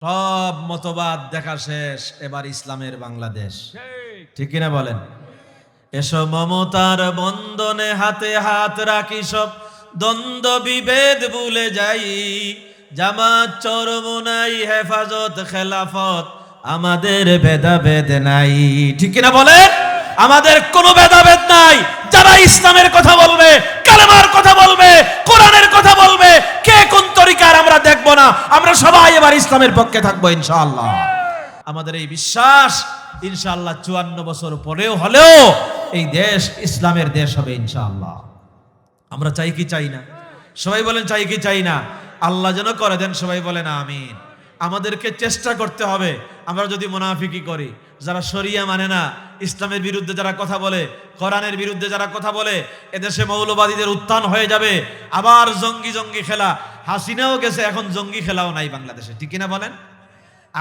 সব মতবাদ দেখা শেষ, এবার ইসলামের বাংলাদেশ। ঠিক কিনা বলেন? এসো মমতার বন্ধনে হাতে হাত রাখি, সব দ্বন্দ্ব বিভেদ ভুলে যাই। জামাত চরমোনাই হেফাজত খেলাফত, আমাদের ভেদাভেদ নাই। ঠিক কিনা বলেন? আমাদের কোনো ভেদাভেদ নাই। যারা ইসলামের কথা বলবে, কালেমার কথা বলবে, কোরআনের কথা বলবে, কে কোন তরিকার আমরা দেখব না। আমরা সবাই এবার ইসলামের পক্ষে থাকবো ইনশাআল্লাহ। আমাদের এই বিশ্বাস ইনশাআল্লাহ 54 বছর পরেও হলেও এই দেশ ইসলামের দেশ হবে ইনশাআল্লাহ। আমরা চাই কি চাই না? সবাই বলেন চাই কি চাই না? আল্লাহ যেন করে দেন, সবাই বলেন আমিন। আমাদেরকে চেষ্টা করতে হবে। আমরা যদি মুনাফিকি করি, যারা শরিয়া মানে না, ইসলামের বিরুদ্ধে যারা কথা বলে, কোরআনের বিরুদ্ধে যারা কথা বলে, এদেশে মৌলবাদীদের উত্থান হয়ে যাবে। আবার জঙ্গি জঙ্গি খেলা, হাসিনাও গেছে, এখন জঙ্গি খেলাও নাই বাংলাদেশে। ঠিক কিনা বলেন?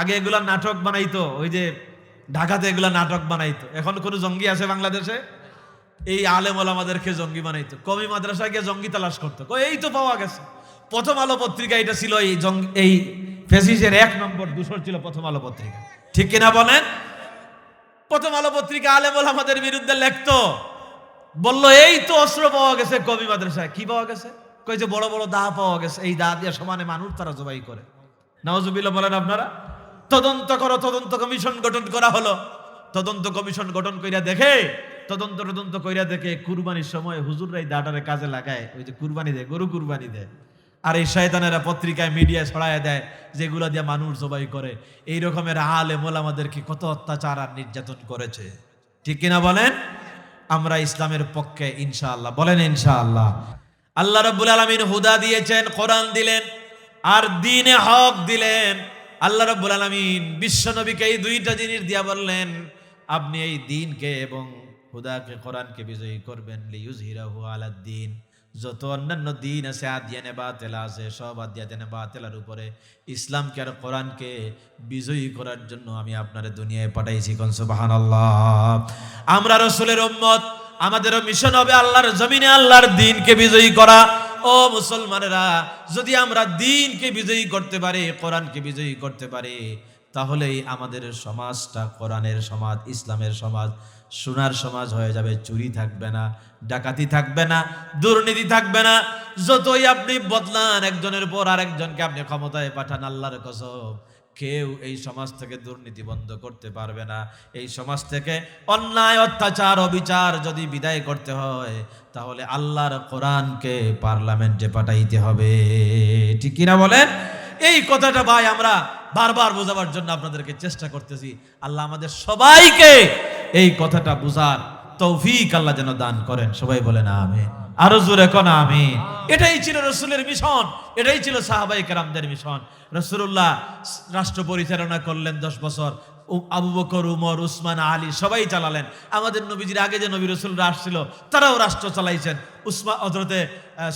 আগে এগুলা নাটক বানাইতো, ওই যে ঢাকাতে এগুলা নাটক বানাইতো। এখন কোন জঙ্গি আছে বাংলাদেশে? এই আলেম ওলামাদেরকে জঙ্গি বানাইতো। কমি মাদ্রাসায় গিয়ে জঙ্গি তালাশ করতো, এই তো পাওয়া গেছে। প্রথম আলো পত্রিকা এটা ছিল এই ফেসিসের 1 নম্বর দূষর ছিল প্রথম আলো পত্রিকা। ঠিক কিনা বলেন? প্রথম আলো পত্রিকা আলেম ওলামাদের বিরুদ্ধে লিখতো, বললো এই তো অস্ত্র পাওয়া গেছে কমি মাদ্রাসায়। কি পাওয়া গেছে? কই যে বড় বড় দা পাওয়া গেছে, এই দা দিয়ে সমানে মানুষ তারা জবাই করে। নাউজুবিল্লাহ বলেন আপনারা। তদন্ত করো, তদন্ত কমিশন গঠন করা হলো। তদন্ত কমিশন গঠন কইরা দেখে, তদন্ত কইরা দেখে কুরবানির সময় হুজুররাই দাটারে কাজে লাগায়, ওই যে কুরবানি দেয়, গরু কুরবানি দেয়। আর এই শয়তানেরা পত্রিকায় মিডিয়ায় ছড়ায় দেয় যেগুলো দিয়ে মানুষ জবাই করে। এই রকমের আলেম ওলামাদেরকে কত অত্যাচার আর নির্যাতন করেছে। ঠিক কিনা বলেন? আমরা ইসলামের পক্ষে ইনশাআল্লাহ। বলেন ইনশাআল্লাহ। আল্লাহ রাব্বুল আলামিন হুদা দিয়েছেন, কোরআন দিলেন, আর দ্বীনে হক দিলেন। আল্লাহ রাব্বুল আলামিন বিশ্ব নবীকে এই 2টা জিনিস দিয়া বললেন, আপনি এই দ্বীনকে এবং হুদাকে, কোরআনকে বিজয়ী করবেন। লিইয়ুযহিরাহু আলাদ-দ্বীন, যত অন্যান্য দ্বীন আছে, আদিয়ানে বাতিলা আছে, সব আদিয়ানে বাতিলার উপরে ইসলামকে আর কোরআনকে বিজয়ী করার জন্য আমি আপনারে দুনিয়ায় পাঠাইছি। কোন সুবহানাল্লাহ। আমরা রাসূলের উম্মত, আমাদেরও মিশন হবে আল্লাহর জমিনে আল্লাহর দ্বীনকে বিজয়ী করা। ও মুসলমানেরা, যদি আমরা দ্বীনকে বিজয়ী করতে পারি, কোরআনকে বিজয়ী করতে পারি, তাহলেই আমাদের সমাজটা কোরআনের সমাজ, ইসলামের সমাজ, সোনার সমাজ হয়ে যাবে। চুরি থাকবে না, ডাকাতি থাকবে না, দুর্নীতি থাকবে না। যতই আপনি বদলান, একজনের পর আরেকজনকে আপনি ক্ষমতায় পাঠান, আল্লাহর কসম কেউ এই সমাজ থেকে দুর্নীতি বন্ধ করতে পারবে না। এই সমাজ থেকে অন্যায়, অত্যাচার, অবিচার যদি বিদায় করতে হয়, তাহলে আল্লাহর কোরআনকে পার্লামেন্টে পাঠাইতে হবে। ঠিক কিনা বলেন? এই কথাটা ভাই আমরা বারবার বোঝাবার জন্য আপনাদেরকে চেষ্টা করতেছি। আল্লাহ আমাদের সবাইকে এই কথাটা বুঝার তৌফিক আল্লাহ যেন দান করেন। সবাই বলেন আমিন। আরো জোরে কোন আমিন। এটাই ছিল রাসূলের মিশন, এটাই ছিল সাহাবায়ে কেরামদের মিশন। রাসূলুল্লাহ রাষ্ট্র পরিচালনা করলেন 10 বছর। আবু বকর, উমর, উসমান, আলী সবাই চালালেন। আমাদের নবীজির আগে যে নবী রাসূলরা আসছিল তারাও রাষ্ট্র চালাইছেন। হযরতে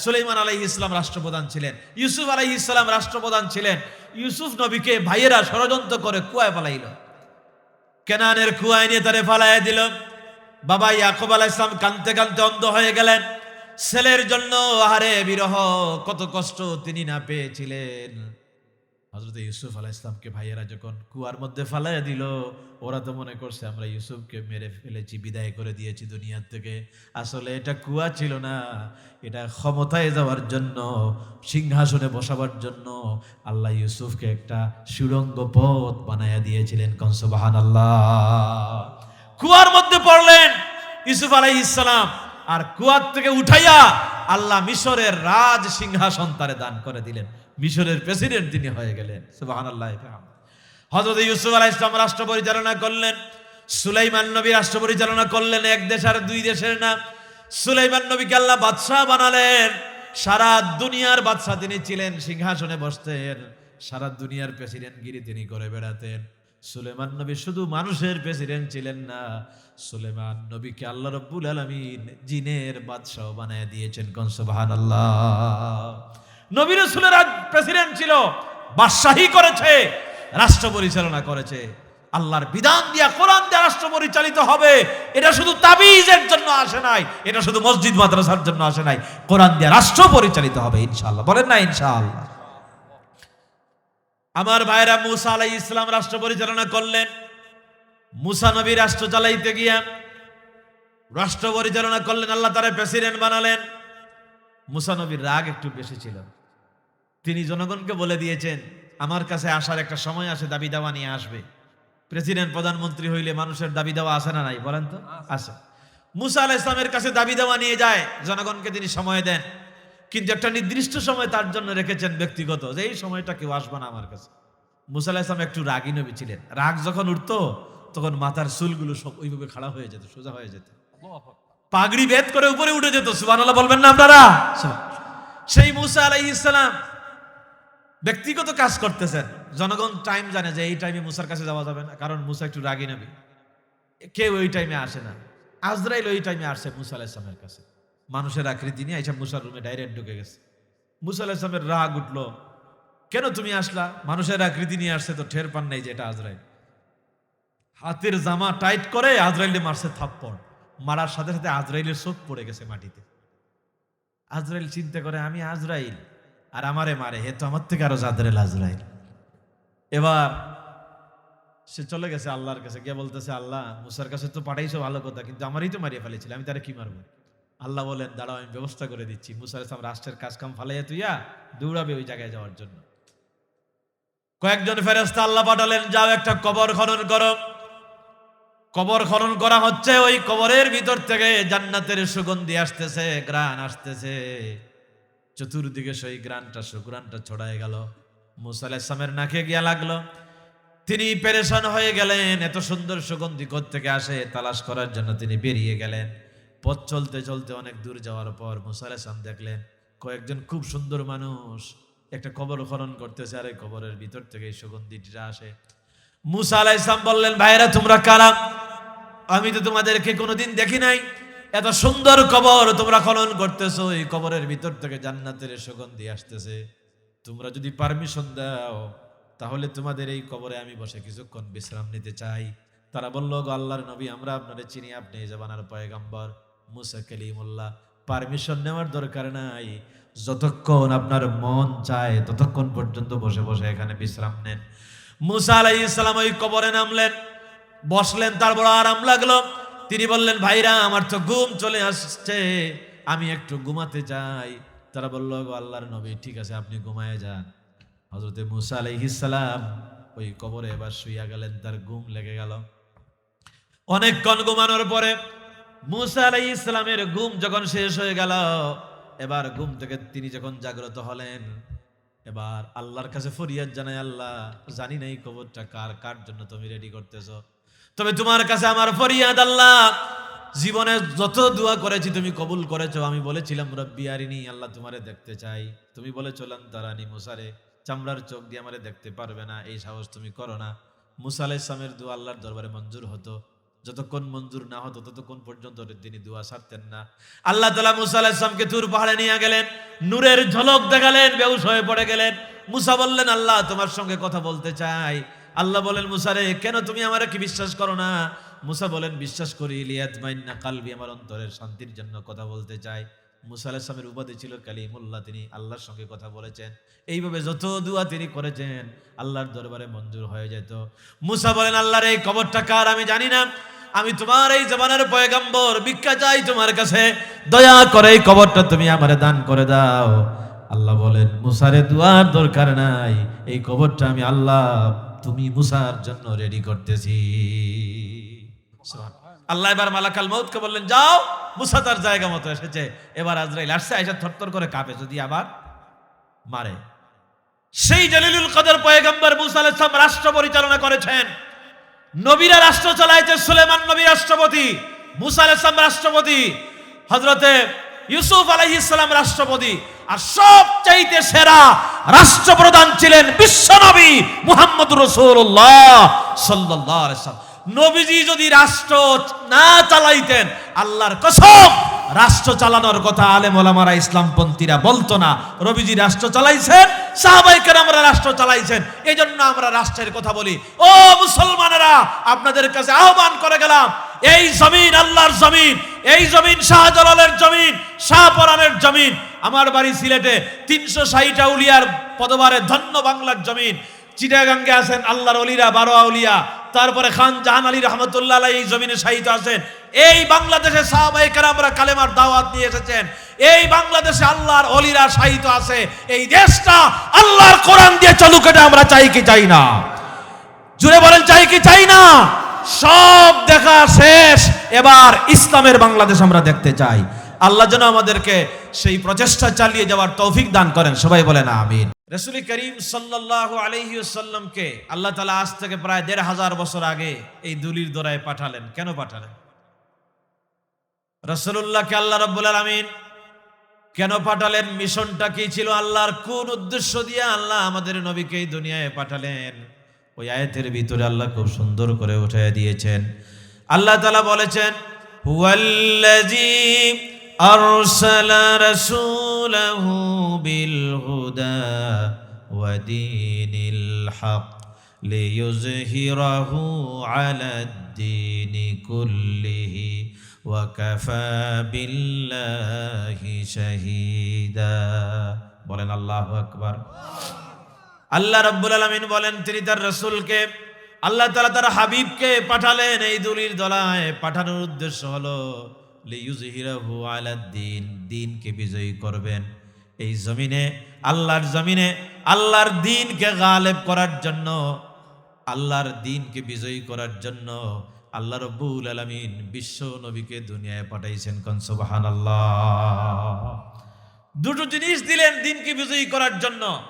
সুলাইমান আলাইহিস সালাম রাষ্ট্রপ্রধান ছিলেন, ইউসুফ আলাইহিস সালাম রাষ্ট্রপ্রধান ছিলেন। ইউসুফ নবীকে ভাইয়েরা ষড়যন্ত্র করে কুয়ায় ফালাইল, কেনানের কুয়ায় নিয়ে তারে ফালাইয়া দিল। বাবা ইয়াকুব আলাইহিস সালাম কাঁদতে কাঁদতে অন্ধ হয়ে গেলেন। ছেলের জন্য আহারে বিরহ, কত কষ্ট তিনি না পেয়েছিলেন। হযরত ইউসুফ আলাইহিস সালামকে ভাইয়েরা যখন কুয়ার মধ্যে ফালাইয়া দিল, ওরা তো মনে করছে আমরা ইউসুফকে মেরে ফেলেছি, বিদায় করে দিয়েছি দুনিয়া থেকে। আসলে এটা কুয়া ছিল না, এটা ক্ষমতায় যাওয়ার জন্য, সিংহাসনে বসাবার জন্য আল্লাহ ইউসুফকে একটা সুড়ঙ্গ পথ বানায়া দিয়েছিলেন। কোন সুবহানাল্লাহ। কুয়ার মধ্যে পড়লেন ইউসুফ আলাইহিস সালাম, আর কুয়ার থেকে উঠাইয়া আল্লাহ মিশরের রাজ সিংহাসন তারে দান করে দিলেন। মিশরের প্রেসিডেন্ট তিনি হয়ে গেলেন। সুবহানাল্লাহ। হযরত ইউসুফ আলাইহিস সালাম রাষ্ট্র পরিচালনা করলেন, সুলাইমান নবী রাষ্ট্র পরিচালনা করলেন। 1 দেশ আর 2 দেশের না। সুলাইমান নবীকে আল্লাহ বাদশাহ বানালেন, সারা দুনিয়ার বাদশাহ তিনি ছিলেন, সিংহাসনে বসতেন, সারা দুনিয়ার প্রেসিডেন্টগিরি তিনি করে বেড়াতেন। সুলাইমান নবী শুধু মানুষের প্রেসিডেন্ট ছিলেন না, সুলাইমান নবীকে আল্লাহ রাব্বুল আলামিন জিনের বাদশাহ বানায় দিয়েছেন। কোন সুবহানাল্লাহ। নবী রাসূলের প্রেসিডেন্ট ছিল, বাদশাহী করেছে, রাষ্ট্র পরিচালনা করেছে। আল্লাহর বিধান দিয়া, কোরআন দিয়া রাষ্ট্র পরিচালিত হবে, এটা শুধু তাবিজের জন্য আসে নাই, এটা শুধু মসজিদ মাদ্রাসার জন্য আসে নাই। কোরআন দিয়া রাষ্ট্র পরিচালিত হবে ইনশাআল্লাহ। বলেন না ইনশাআল্লাহ। আমার ভাইরা, মুসা আলাইহিস সালাম রাষ্ট্র পরিচালনা করলেন। মুসা নবী রাষ্ট্র চালাইতে গিয়া রাষ্ট্র পরিচালনা করলেন, আল্লাহ তারে প্রেসিডেন্ট বানালেন। মুসা নবীর রাগ একটু বেশি ছিল। তিনি জনগণকে বলে দিয়েছেন, আমার কাছে আসার একটা সময় আসে, দাবি দাওয়া নিয়ে আসবে। প্রেসিডেন্ট প্রধানমন্ত্রী হইলে মানুষের দাবি দেওয়া আসে না নাই, বলেন তো? আসে। মুসা আলাইহিস সালামের কাছে দাবি দেওয়া নিয়ে যায়, জনগণকে তিনি সময় দেন, কিন্তু একটা নির্দিষ্ট সময় তার জন্য রেখেছেন ব্যক্তিগত, যে এই সময়টা কেউ আসবে না আমার কাছে। মুসা আলাইহিস সালাম একটু রাগী নবী ছিলেন। রাগ যখন উঠতো তখন মাথার চুলগুলো সব ওইভাবে খাড়া হয়ে যেত, সোজা হয়ে যেত, পাগড়ি বেদ করে উপরে উঠে যেত। সুবহানাল্লাহ বলবেন না আপনারা? সেই মুসা আলাইহিস সালাম ব্যক্তিগত কাজ করতেছেন, জনগণ টাইম জানে যে এই টাইমে মুসার কাছে যাওয়া যাবে না, কারণ মুসা একটু রাগী নবী, কেউ ওই টাইমে আসে না। আজরাইল ওই টাইমে আসছে মুসা আলাইহিস সালামের কাছে, মানুষের আকৃতি নিয়ে আইসা মুসার রুমে ডাইরেক্ট ঢুকে গেছে। মুসা আলাইহিস সালামের রাগ উঠলো, কেন তুমি আসলা? মানুষের আকৃতি নিয়ে আসছে তো টের পান নাই যে এটা আজরাইল। হাতের জামা টাইট করে আজরাইলে মারছে থাপ্পড়, মারার সাথে সাথে আজরাইলের চোখ পড়ে গেছে মাটিতে। আজরাইল চিন্তা করে, আমি আজরাইল আর আমারে মারে, হে তো আমার থেকে আরো জাদরেল আজরাইল। এবার সে চলে গেছে আল্লাহর কাছে, গিয়ে বলতেছে, আল্লাহ মুসার কাছে তো পাঠাইছো ভালো কথা, কিন্তু আমারই তো মারিয়ে ফেলেছিল, আমি তারা কি মারবো? আল্লাহ বলেন, দাঁড়াও আমি ব্যবস্থা করে দিচ্ছি। মুসা আলাইহিস সালাম রাষ্ট্রের কাজ কাম ফালাইয়া তুইয়া দৌড়াবে ওই জায়গায় যাওয়ার জন্য। কয়েকজন ফেরেশতা আল্লাহ পাঠালেন, যাও একটা কবর খনন করো। কবর খনন করা হচ্ছে, ওই কবরের ভিতর থেকে জান্নাতের সুগন্ধি আসতেছে, ঘ্রাণ আসতেছে, চতুর্দিকে সেই সুগ্রাণটা ছড়ায় গেল। মুসা আলাইহিস সালামের নাকে গিয়া লাগলো, তিনি পেরেশান হয়ে গেলেন, এত সুন্দর সুগন্ধি কোত্থেকে আসে তালাশ করার জন্য তিনি বেরিয়ে গেলেন। পথ চলতে চলতে অনেক দূর যাওয়ার পর মুসা আলাইহিস সালাম দেখলেন কয়েকজন খুব সুন্দর মানুষ একটা কবর খনন করতেছে, আর এই কবরের ভিতর থেকে এই সুগন্ধিটা আসে। মুসা আলাইহিস সালাম বললেন, ভাইরা তোমরা কারা? আমি তো তোমাদেরকে কোনোদিন দেখি নাই, এত সুন্দর কবর তোমরা খনন করতেছো, এই কবরের ভিতর থেকে জান্নাতের সুগন্ধি আসতেছে, তোমরা যদি পারমিশন দাও তাহলে তোমাদের এই কবরে আমি বসে কিছুক্ষণ বিশ্রাম নিতে চাই। তারা বলল, গো আল্লাহর নবী, আমরা আপনারে চিনি, আপনি এই জামানার পয়গম্বর মুসা কালিমুল্লাহ, পারমিশন নেওয়ার দরকার নাই, যতক্ষণ আপনার মন চায় ততক্ষণ পর্যন্ত বসে বসে এখানে বিশ্রাম নেন। মুসা আলাইহিস সালাম ওই কবরে নামলেন, বসলেন, তার বড় আরাম লাগলো। তিনি বললেন, ভাইরা আমার তো ঘুম চলে আসছে, আমি একটু ঘুমাতে চাই। তারা বলল, গো আল্লাহর নবী, ঠিক আছে আপনি ঘুমায় যান। হযরতে মুসা আলাইহিস সালাম ওই কবরে এবার শুইয়া গেলেন, তার ঘুম লেগে গেল। অনেকক্ষণ ঘুমানোর পরে মুসা আলাইহিস সালামের ঘুম যখন শেষ হয়ে গেল, এবার ঘুম থেকে তিনি যখন জাগ্রত হলেন, এবার আল্লাহর কাছে ফরিয়াদ জানায়, আল্লাহ জানি না এই কবরটা কার জন্য তুমি রেডি করতেছো, তবে তোমার কাছে আমার ফরিয়াদ, আল্লাহ জীবনে যত দোয়া করেছি তুমি কবুল করেছো। আমি বলেছিলাম রব্বি আরিনি, আল্লাহ তোমারে দেখতে চাই, তুমি বলেছো লান তারানি, মুসারে চামড়ার চোখ দিয়ে আমারে দেখতে পারবে না, এই সাহস তুমি করো না। মুসা আলাইহিস সালামের দোয়া আল্লাহর দরবারে মঞ্জুর হতো, যতক্ষণ মঞ্জুর না হতো ততক্ষণ পর্যন্ত তিনি দোয়া ছাড়তেন না। আল্লাহ তাআলা মুসা আলাইহিস সালামকে তুর পাহাড়ে নিয়ে গেলেন, নূরের ঝলক দেখালেন, বেহুশ হয়ে পড়ে গেলেন। মুসা বললেন, আল্লাহ তোমার সঙ্গে কথা বলতে চাই। আল্লাহ বলেন, মুসা রে, কেন তুমি আমারে কি বিশ্বাস করো না? মুসা বলেন, বিশ্বাস করি, লিয়াতমাইন্না কালবি, আমার অন্তরের শান্তির জন্য কথা বলতে চাই। মুসা আলাইহিস সালামের উপাধি ছিল কালিমুল্লাহ, তিনি আল্লাহর সঙ্গে কথা বলেছেন। এইভাবে যত দোয়া তিনি করেছেন আল্লাহর দরবারে মঞ্জুর হয়ে যেত। মুসা বলেন, আল্লাহর এই কবরটা কার আমি জানি না, আমি তোমার এই জামানার পয়গম্বর, ভিক্ষা চাই তোমার কাছে, দয়া করে এই কবরটা তুমি আমারে দান করে দাও। আল্লাহ বলেন, মুসারে দুয়ার দরকার নাই, এই কবরটা আমি আল্লাহ তুমি মুসার জন্য রেডি করতেছি। আল্লাহ এবার মালাকাল মউতকে বললেন, যাও, মুসা তার জায়গা মতো এসেছে। এবার আজরাইল আসছে, আয়েশা থরথর করে কাঁপে, যদি আবার মারে। সেই জলিলুল কদর পয়গম্বর মুসা আলাইহিস সালাম রাষ্ট্র পরিচালনা করেছেন। নবীরা রাষ্ট্র চালাইছে, সুলেমান নবী রাষ্ট্রপতি, মুসা আলাইহিস সালাম রাষ্ট্রপতি, হযরতে ইউসুফ আলাইহিস সালাম রাষ্ট্রপতি, আর সবচাইতে সেরা রাষ্ট্রপ্রধান ছিলেন বিশ্বনবী মুহাম্মদুর রাসূলুল্লাহ সাল্লাল্লাহু আলাইহি ওয়াসাল্লাম। নবীজি যদি রাষ্ট্র না চালাইতেন, আল্লাহর কসম রাষ্ট্র চালানোর কথা আলেম ওলামারা ইসলামপন্থীরা বলতো না। নবীজি রাষ্ট্র চালাইছেন, সাহাবায়ে কেরামরা রাষ্ট্র চালাইছেন, এজন্য আমরা রাষ্ট্রের কথা বলি। ও মুসলমানেরা, আপনাদের কাছে আহ্বান করে গেলাম, এই জমিন আল্লাহর জমিন, এই জমিন শাহজালালের জমিন, শাহপরানের জমিন। আমার বাড়ি সিলেটে, 360 আউলিয়ার পদবারে ধন্য বাংলার জমিন। চিটাগাঙ্গে আছেন আল্লাহর ওলিরা, 12 আউলিয়া, তারপরে খান জাহান আলী রহমতুল্লাহ আলাইহি এই জমিনে শাহিদ আছেন। এই বাংলাদেশে সাহাবায়ে কেরামরা কালেমার দাওয়াত নিয়ে এসেছেন। এই বাংলাদেশে আল্লাহর ওলিরা শাহিদ আছে। এই দেশটা আল্লাহর কোরআন দিয়ে চলুক, এটা আমরা চাই কি চাই না? জুড়ে বলেন, চাই কি চাই না? সব দেখা শেষ, এবার ইসলামের বাংলাদেশ আমরা দেখতে চাই। আল্লাহ যেন আমাদেরকে সেই প্রচেষ্টা চালিয়ে যাওয়ার তৌফিক দান করেন, সবাই বলেন আমিন। রাসূল করিম সাল্লাল্লাহু আলাইহি ওয়াসাল্লামকে আল্লাহ তাআলা আজ থেকে প্রায় ১৫০০ বছর আগে এই দুলির দোরায় পাঠালেন। কেন পাঠালেন? রাসূলুল্লাহকে আল্লাহ রাব্বুল আলামিন কেন পাঠালেন? মিশনটা কি ছিল? আল্লাহর কোন উদ্দেশ্য দিয়ে আল্লাহ আমাদের নবীকে এই দুনিয়ায় পাঠালেন? ওই আয়াতের ভিতরে আল্লাহ খুব সুন্দর করে উঠিয়ে দিয়েছেন। আল্লাহ তাআলা বলেছেন, হুয়াল্লাযী আরসালা রাসূলাহু বিল হুদা ওয়া দীনিল হক লিইয়ুযহিরাহু আলাদ-দীনি কুল্লিহি ওয়া কাফা বিল্লাহি শাহীদা। বলেন আল্লাহু আকবার। আল্লাহ রাব্বুল আলামিন বলেন, তিনি তার রাসূলকে, আল্লাহ তাআলা তার হাবিবকে পাঠালেন এই দুলির দলায়। পাঠানোর উদ্দেশ্য হলো লিইয়ুযহিরাহু আলাদ-দীন, দ্বীনকে বিজয়ী করবেন এই জমিনে, আল্লাহর জমিনে আল্লাহর দ্বীনকে গালেব করার জন্য, আল্লাহর দ্বীনকে বিজয়ী করার জন্য আল্লাহ রাব্বুল আলামিন বিশ্ব নবীকে দুনিয়ায় পাঠাইছেন। কোন সুবহানাল্লাহ। দুটো জিনিস দিলেন দ্বীনকে বিজয়ী করার জন্য।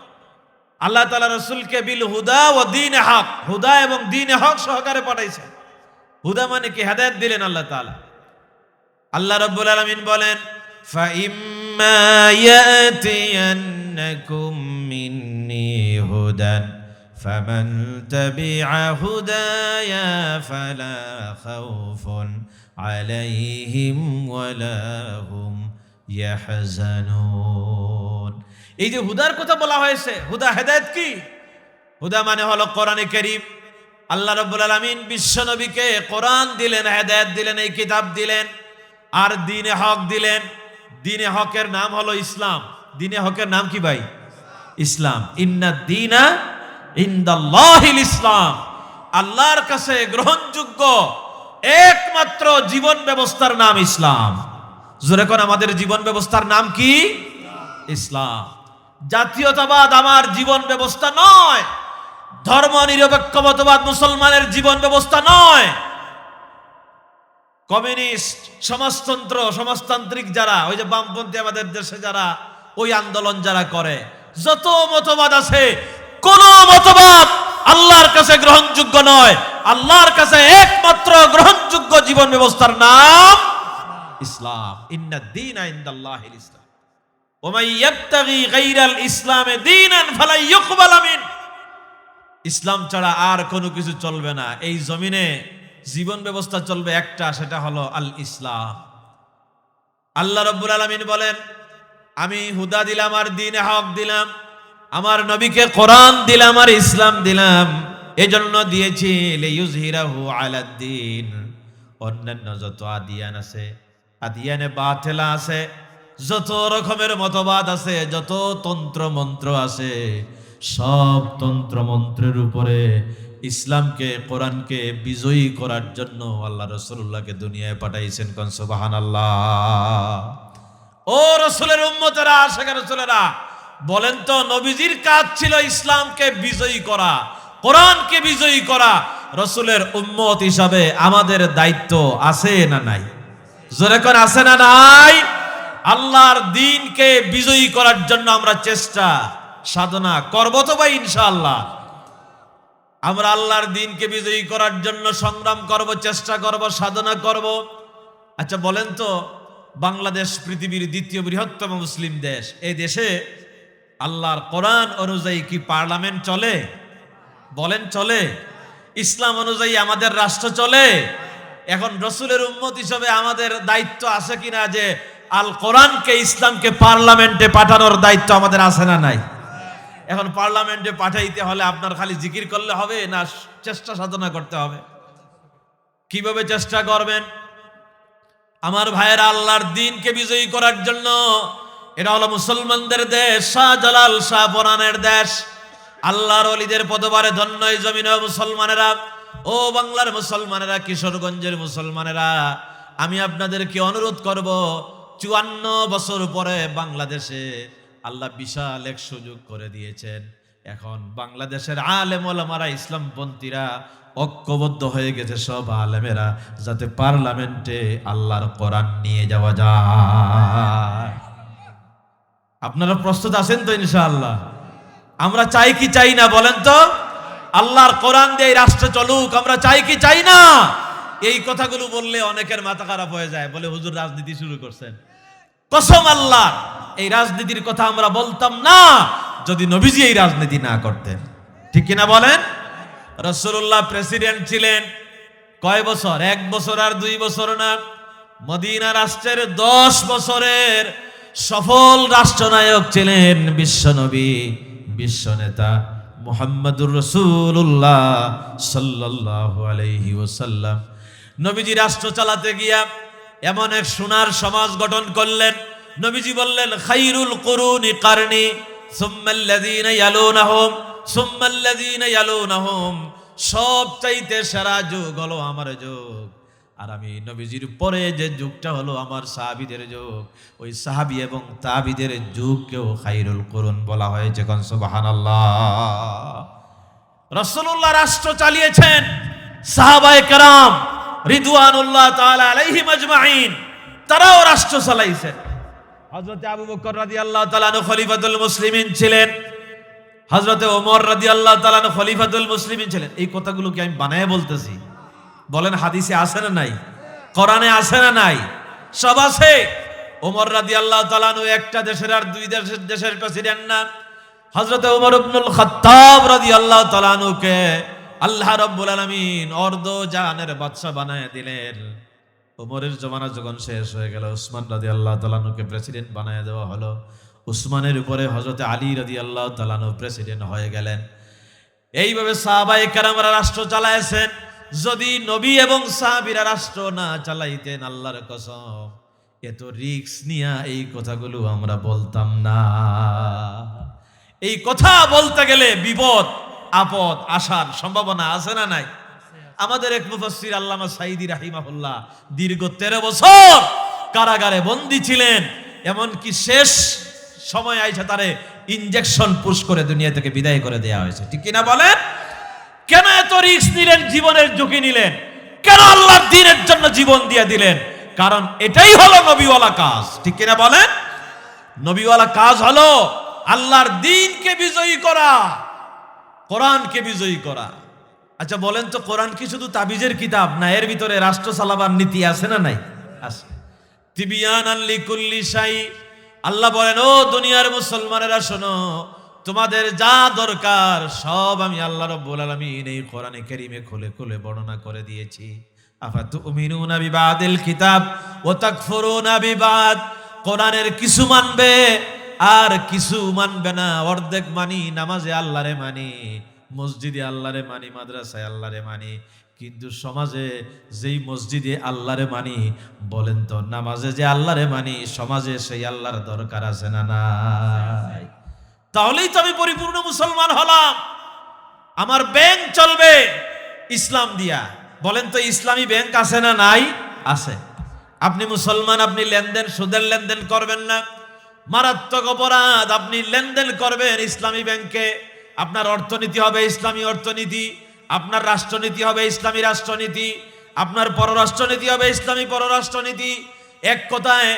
আল্লাহ তাআলা রাসূলকে বিল হুদা ওয়া দীন হক, হুদা এবং দীন হক সহকারে পাঠাইছেন। হুদা মানে কি? হেদায়েত দিলেন আল্লাহ তাআলা। আল্লাহ রাব্বুল আলামিন বলেন, ফা ইম্মা ইয়াতিয়ান্নাকুম মিন্নি হুদান ফামান তাবিআ হুদায়া ফালা খাউফুন আলাইহিম ওয়ালা হুম ইয়াহজানুন। এই যে হুদার কথা বলা হয়েছে, হুদা হেদায়েত কি? হুদা মানে হলো কোরআনে কারীম। আল্লাহ রাব্বুল আলামিন বিশ্ব নবীকে কোরআন দিলেন, হেদায়েত দিলেন, এই কিতাব দিলেন, আর দ্বীনে হক দিলেন। দ্বীনে হকের নাম হলো ইসলাম। দ্বীনে হকের নাম কি ভাই? ইসলাম। ইন্নাদ দীনা ইনদাল্লাহিল ইসলাম। আল্লাহর কাছে গ্রহণযোগ্য একমাত্র জীবন ব্যবস্থার নাম ইসলাম। জোরে কোন, আমাদের জীবন ব্যবস্থার নাম কি? ইসলাম। জাতীয়তাবাদ আমার জীবন ব্যবস্থা নয়, ধর্ম নিরপেক্ষতাবাদ মুসলমানের জীবন ব্যবস্থা নয়। কমিউনিস্ট, সমাজতন্ত্র, সমাজতান্ত্রিক যারা, ওই যে বামপন্থী আমাদের দেশে যারা ওই আন্দোলন যারা করে, যত মতবাদ আছে, কোন মতবাদ আল্লাহর কাছে গ্রহণযোগ্য নয়। আল্লাহর কাছে একমাত্র গ্রহণযোগ্য জীবন ব্যবস্থার নাম ইসলাম। ইন্নাদ দীনা ইনদাল্লাহিল ইসলাম ওয়া মান ইয়াবতাগি গায়রাল ইসলামে দীনান ফালা ইউকবাল মিন। ইসলাম ছাড়া আর কোনো কিছু চলবে না। এই জমিনে জীবন ব্যবস্থা চলবে একটা, সেটা হলো আল ইসলাম। আল্লাহ রাব্বুল আলামিন বলেন, আমি হুদা দিলাম আর দ্বীনে হক দিলাম, আমার নবীকে কোরআন দিলাম আর ইসলাম দিলাম। এজন্য দিয়েছি লিইয়ুযহিরাহু আলাদ-দীন। অন্যান্য যত আদিয়ান আছে, আদিয়ানে বাতিলা আছে, যত রকমের মতবাদ আছে, যত তন্ত্র মন্ত্র আছে, সব তন্ত্র মন্ত্রের উপরে ইসলামকে, কোরআনকে বিজয়ী করার জন্য আল্লাহ রাসূলুল্লাহকে দুনিয়ায় পাঠাইছেন। কোন সুবহানাল্লাহ। ও রাসূলের উম্মতেরা, আশিকা রাসূলেরা, বলেন তো, নবীজির কাজ ছিল ইসলামকে বিজয়ী করা, কোরআনকে বিজয়ী করা। রাসূলের উম্মত হিসাবে আমাদের দায়িত্ব আছে না নাই? জোরে কোন, আছে না নাই? আল্লাহর দ্বীনকে বিজয়ী করার জন্য আমরা চেষ্টা সাধনা করব তো ভাই, ইনশাআল্লাহ। আমরা আল্লাহর দ্বীনকে বিজয়ী করার জন্য সংগ্রাম করব, চেষ্টা করব, সাধনা করব। আচ্ছা বলেন তো, বাংলাদেশ পৃথিবীর দ্বিতীয় বৃহত্তম মুসলিম দেশ, এই দেশে আল্লাহর কোরআন অনুযায়ী কি পার্লামেন্ট চলে? বলেন চলে? ইসলাম অনুযায়ী আমাদের রাষ্ট্র চলে? এখন রাসূলের উম্মত হিসেবে আমাদের দায়িত্ব আছে কিনা যে আল কোরআনকে, ইসলামকে পার্লামেন্টে পাঠানোর দায়িত্ব আমাদের আছে না নাই? এখন পার্লামেন্টে পাঠাইতে হলে আপনার খালি জিকির করলে হবে না, চেষ্টা সাধনা করতে হবে? কিভাবে চেষ্টা করবেন? আমার ভাইয়েরা, আল্লাহর দ্বীনকে বিজয়ী করার জন্য, এটা হলো মুসলমানদের দেশ, শাহজালাল শাহপরানের দেশ। আল্লাহর ওলিদের পদবারে ধন্য এই জমিনে মুসলমানেরা, ও বাংলার মুসলমানেরা, কিশোরগঞ্জের মুসলমানেরা, আমি আপনাদেরকে অনুরোধ করব, 54 বছর পরে বাংলাদেশে আল্লাহ বিশাল এক সুযোগ করে দিয়েছেন। এখন বাংলাদেশের আলেম ওলামারা, ইসলামপন্থীরা ঐক্যবদ্ধ হয়ে গেছে, সব আলেমেরা, যাতে পার্লামেন্টে আল্লাহর কোরআন নিয়ে যাওয়া যায়। আপনারা প্রস্তুত আছেন তো ইনশাআল্লাহ? আমরা চাই কি চাই না বলেন তো? আল্লাহর কোরআন দিয়ে এই রাষ্ট্র চলুক, আমরা চাই কি চাই না? এই কথাগুলো বললে অনেকের মাথা খারাপ হয়ে যায়, বলে হুজুর রাজনীতি শুরু করছেন। কসম আল্লাহ, এই রাজনীতির কথা আমরা বলতাম না যদি নবীজি এই রাজনীতি না করতেন। ঠিক কিনা বলেন? রাসূলুল্লাহ প্রেসিডেন্ট ছিলেন কয় বছর? 1 বছর আর 2 বছর না, মদিনা রাষ্ট্রের 10 বছরের সফল রাষ্ট্রনায়ক ছিলেন বিশ্বনবী, বিশ্বনেতা মুহাম্মদুর রাসূলুল্লাহ সাল্লাল্লাহু আলাইহি ওয়াসাল্লাম। নবীজি রাষ্ট্র চালাতে গিয়া এমন এক সোনার সমাজ গঠন করলেন। নবীজি বললেন, খায়রুল কুরুনি কারনি সুম্মাল্লাযীনা ইয়ালুনাহুম সুম্মাল্লাযীনা ইয়ালুনাহুম, সবচাইতে সেরা যুগ হলো আমার যুগ, আর আমি নবীজির পরে যে যুগটা হলো আমার সাহাবীদের যুগ, ওই সাহাবী এবং তাবিদের যুগকেও খায়রুল কুরুন বলা হয়েছে। কোন সুবহানাল্লাহ। রাসূলুল্লাহ রাষ্ট্র চালিয়েছেন, সাহাবায়ে কেরাম রিদওয়ানুল্লাহ তাআলা আলাইহিম আজমাইন তারাও রাষ্ট্র চালাইছেন। হযরত আবু বকর রাদিয়াল্লাহু তাআলা আনহু খলিফাতুল মুসলিমিন ছিলেন, হযরত ওমর রাদিয়াল্লাহু তাআলা আনহু খলিফাতুল মুসলিমিন ছিলেন। এই কথাগুলো কি আমি বানায়ে বলতেছি? বলেন হাদিসে আছে না নাই? কোরআনে আছে না নাই? সব আছে। ওমর রাদিয়াল্লাহু তাআলা আনহু একটা দেশের আর 2 দেশের প্রেসিডেন্ট না। হযরত ওমর ইবনুল খাত্তাব রাদিয়াল্লাহু তাআলা আনহুকে আল্লাহ রাব্বুল আলামিন অর্ধ জাহানের বাদশা বানায় দিলেন। ওমরের জমানা যখন শেষ হয়ে গেল, উসমান রাদিয়াল্লাহু তাআলা আনহুকে প্রেসিডেন্ট বানায় দেওয়া হলো। উসমানের উপরে হযরত আলী রাদিয়াল্লাহু তাআলা আনহু প্রেসিডেন্ট হয়ে গেলেন। এইভাবে সাহাবায়ে কেরামরা রাষ্ট্র চালায়েছেন। যদি নবী এবং সাহাবীরা রাষ্ট্র না চালাইতেন, আল্লাহর কসম এত রিস্ক নিয়া এই কথাগুলো আমরা বলতাম না। এই কথা বলতে গেলে বিপদ আপদ আসার সম্ভাবনা আছে না নাই? আমাদের এক মুফাসসির আল্লামা সাঈদী রাহিমাহুল্লাহ দীর্ঘ 13 বছর কারাগারে বন্দী ছিলেন। এমনকি শেষ সময় আইসা তারে ইনজেকশন পুশ করে দুনিয়া থেকে বিদায় করে দেয়া হয়েছে। ঠিক কিনা বলেন? কেন এত রিস্ক নিলেন, জীবনের ঝুঁকি নিলেন? কেন আল্লাহর দ্বীনের জন্য জীবন দিয়ে দিলেন? কারণ এটাই হলো নবীওয়ালা কাজ। ঠিক কিনা বলেন? নবীওয়ালা কাজ হলো আল্লাহর দ্বীনকে বিজয়ী করা, কোরআনকে বিজয়ী করা। আচ্ছা বলেন তো, কোরআন কি শুধু তাবিজের কিতাব না? এর ভিতরে রাষ্ট্র চালাবার নীতি আছে না নাই? আছে। তিবিয়ানান লিকুল্লি শাই। আল্লাহ বলেন, ও দুনিয়ার মুসলমানেরা শোনো, তোমাদের যা দরকার সব আমি আল্লাহ রাব্বুল আলামিন এই কোরআনে কারীমে খুলে খুলে বর্ণনা করে দিয়েছি। আফাতুমিনুনা বিবাদিল কিতাব ওয়া তাকফুরুনা বিবাদ। কোরআনের কিছু মানবে আর কিছু মানবে না। অর্ধেক মানি, নামাজে আল্লাহরে মানি, মসজিদে আল্লাহরে মানি, মাদ্রাসায় আল্লাহরে মানি, কিন্তু সমাজে যেই মসজিদে আল্লাহরে মানি, বলেন তো নামাজে যে আল্লাহরে মানি, সমাজে সেই আল্লাহর দরকার আছে না নাই? তাহলেই তো আমি পরিপূর্ণ মুসলমান হলাম। আমার ব্যাংক চলবে ইসলাম দিয়া। বলেন তো ইসলামী ব্যাংক আছে না নাই? আছে। আপনি মুসলমান, আপনি লেনদেন সুদের লেনদেন করবেন না, মারাত্মক অপরাধ। আপনি লেনদেন করবেন ইসলামী ব্যাংকে, আপনার অর্থনীতি হবে ইসলামী অর্থনীতি, আপনার রাষ্ট্রনীতি হবে ইসলামী রাষ্ট্রনীতি, আপনার পররাষ্ট্রনীতি হবে ইসলামী পররাষ্ট্রনীতি। এক কথায়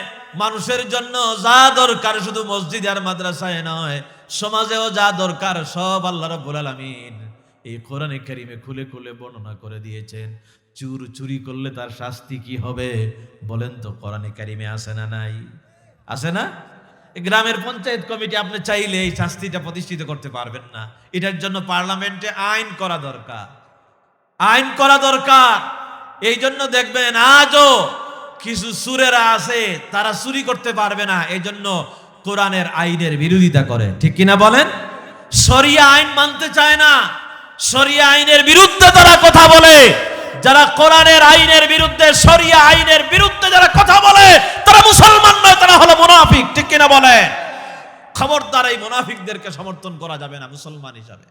মানুষের জন্য যা দরকার শুধু মসজিদ আর মাদ্রাসায় নয়, সমাজেও যা দরকার সব আল্লাহ রাব্বুল আলামিন এই কোরআনে কারীমে খুলে খুলে বর্ণনা করে দিয়েছেন। চুরি করলে তার শাস্তি কি হবে বলেন তো কোরআনে কারীমে আছে না নাই? আছে না? গ্রামের পঞ্চায়েত কমিটি আপনি চাইলে এই শাস্তিটা প্রতিষ্ঠিত করতে পারবেন না। এটার জন্য পার্লামেন্টে আইন করা দরকার, আইন করা দরকার। এই জন্য দেখবেন আজও কিছু সুরেরা আছে, তারা চুরি করতে পারবে না, এই জন্য কোরআনের আইনের বিরোধিতা করে। ঠিক কিনা বলেন? শরিয়া আইন মানতে চায় না, শরিয়া আইনের বিরুদ্ধে তারা কথা বলে। যারা কোরআনের আইনের বিরুদ্ধে, শরিয়া আইনের বিরুদ্ধে যারা কথা বলে, তারা মুসলমান নয়, তারা হলো মুনাফিক। ঠিক কিনা বলে? খবরদার এই মুনাফিকদেরকে সমর্থন করা যাবে না মুসলমান হিসাবে।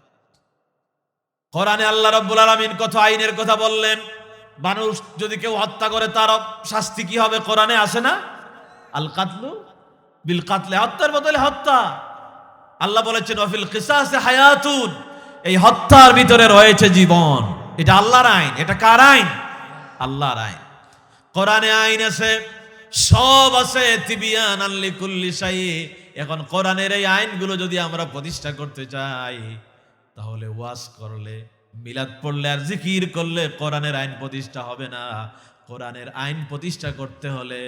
কোরআনে আল্লাহ রাব্বুল আলামিন কত আইনের কথা বললেন। মানুষ যদি কেউ হত্যা করে তার শাস্তি কি হবে কোরআনে আছে না? আল কাতলু বিল কাতলে, হত্যার বদলে হত্যা। আল্লাহ বলেছেন ওয়াফিল কিসাসে হায়াতুন, এই হত্যার ভিতরে রয়েছে জীবন। এটা আল্লাহর আইন। এটা কার আইন? আল্লাহর আইন। কোরআনে আইন আছে, সব আছে, তিবিয়ানান লিকুল্লি শাই। এখন কোরআনের এই আইনগুলো যদি আমরা প্রতিষ্ঠা করতে চাই, তাহলে ওয়াজ করলে, মিলাদ পড়লে আর জিকির করলে কোরআনের আইন প্রতিষ্ঠা হবে না। কোরআনের আইন প্রতিষ্ঠা করতে হলে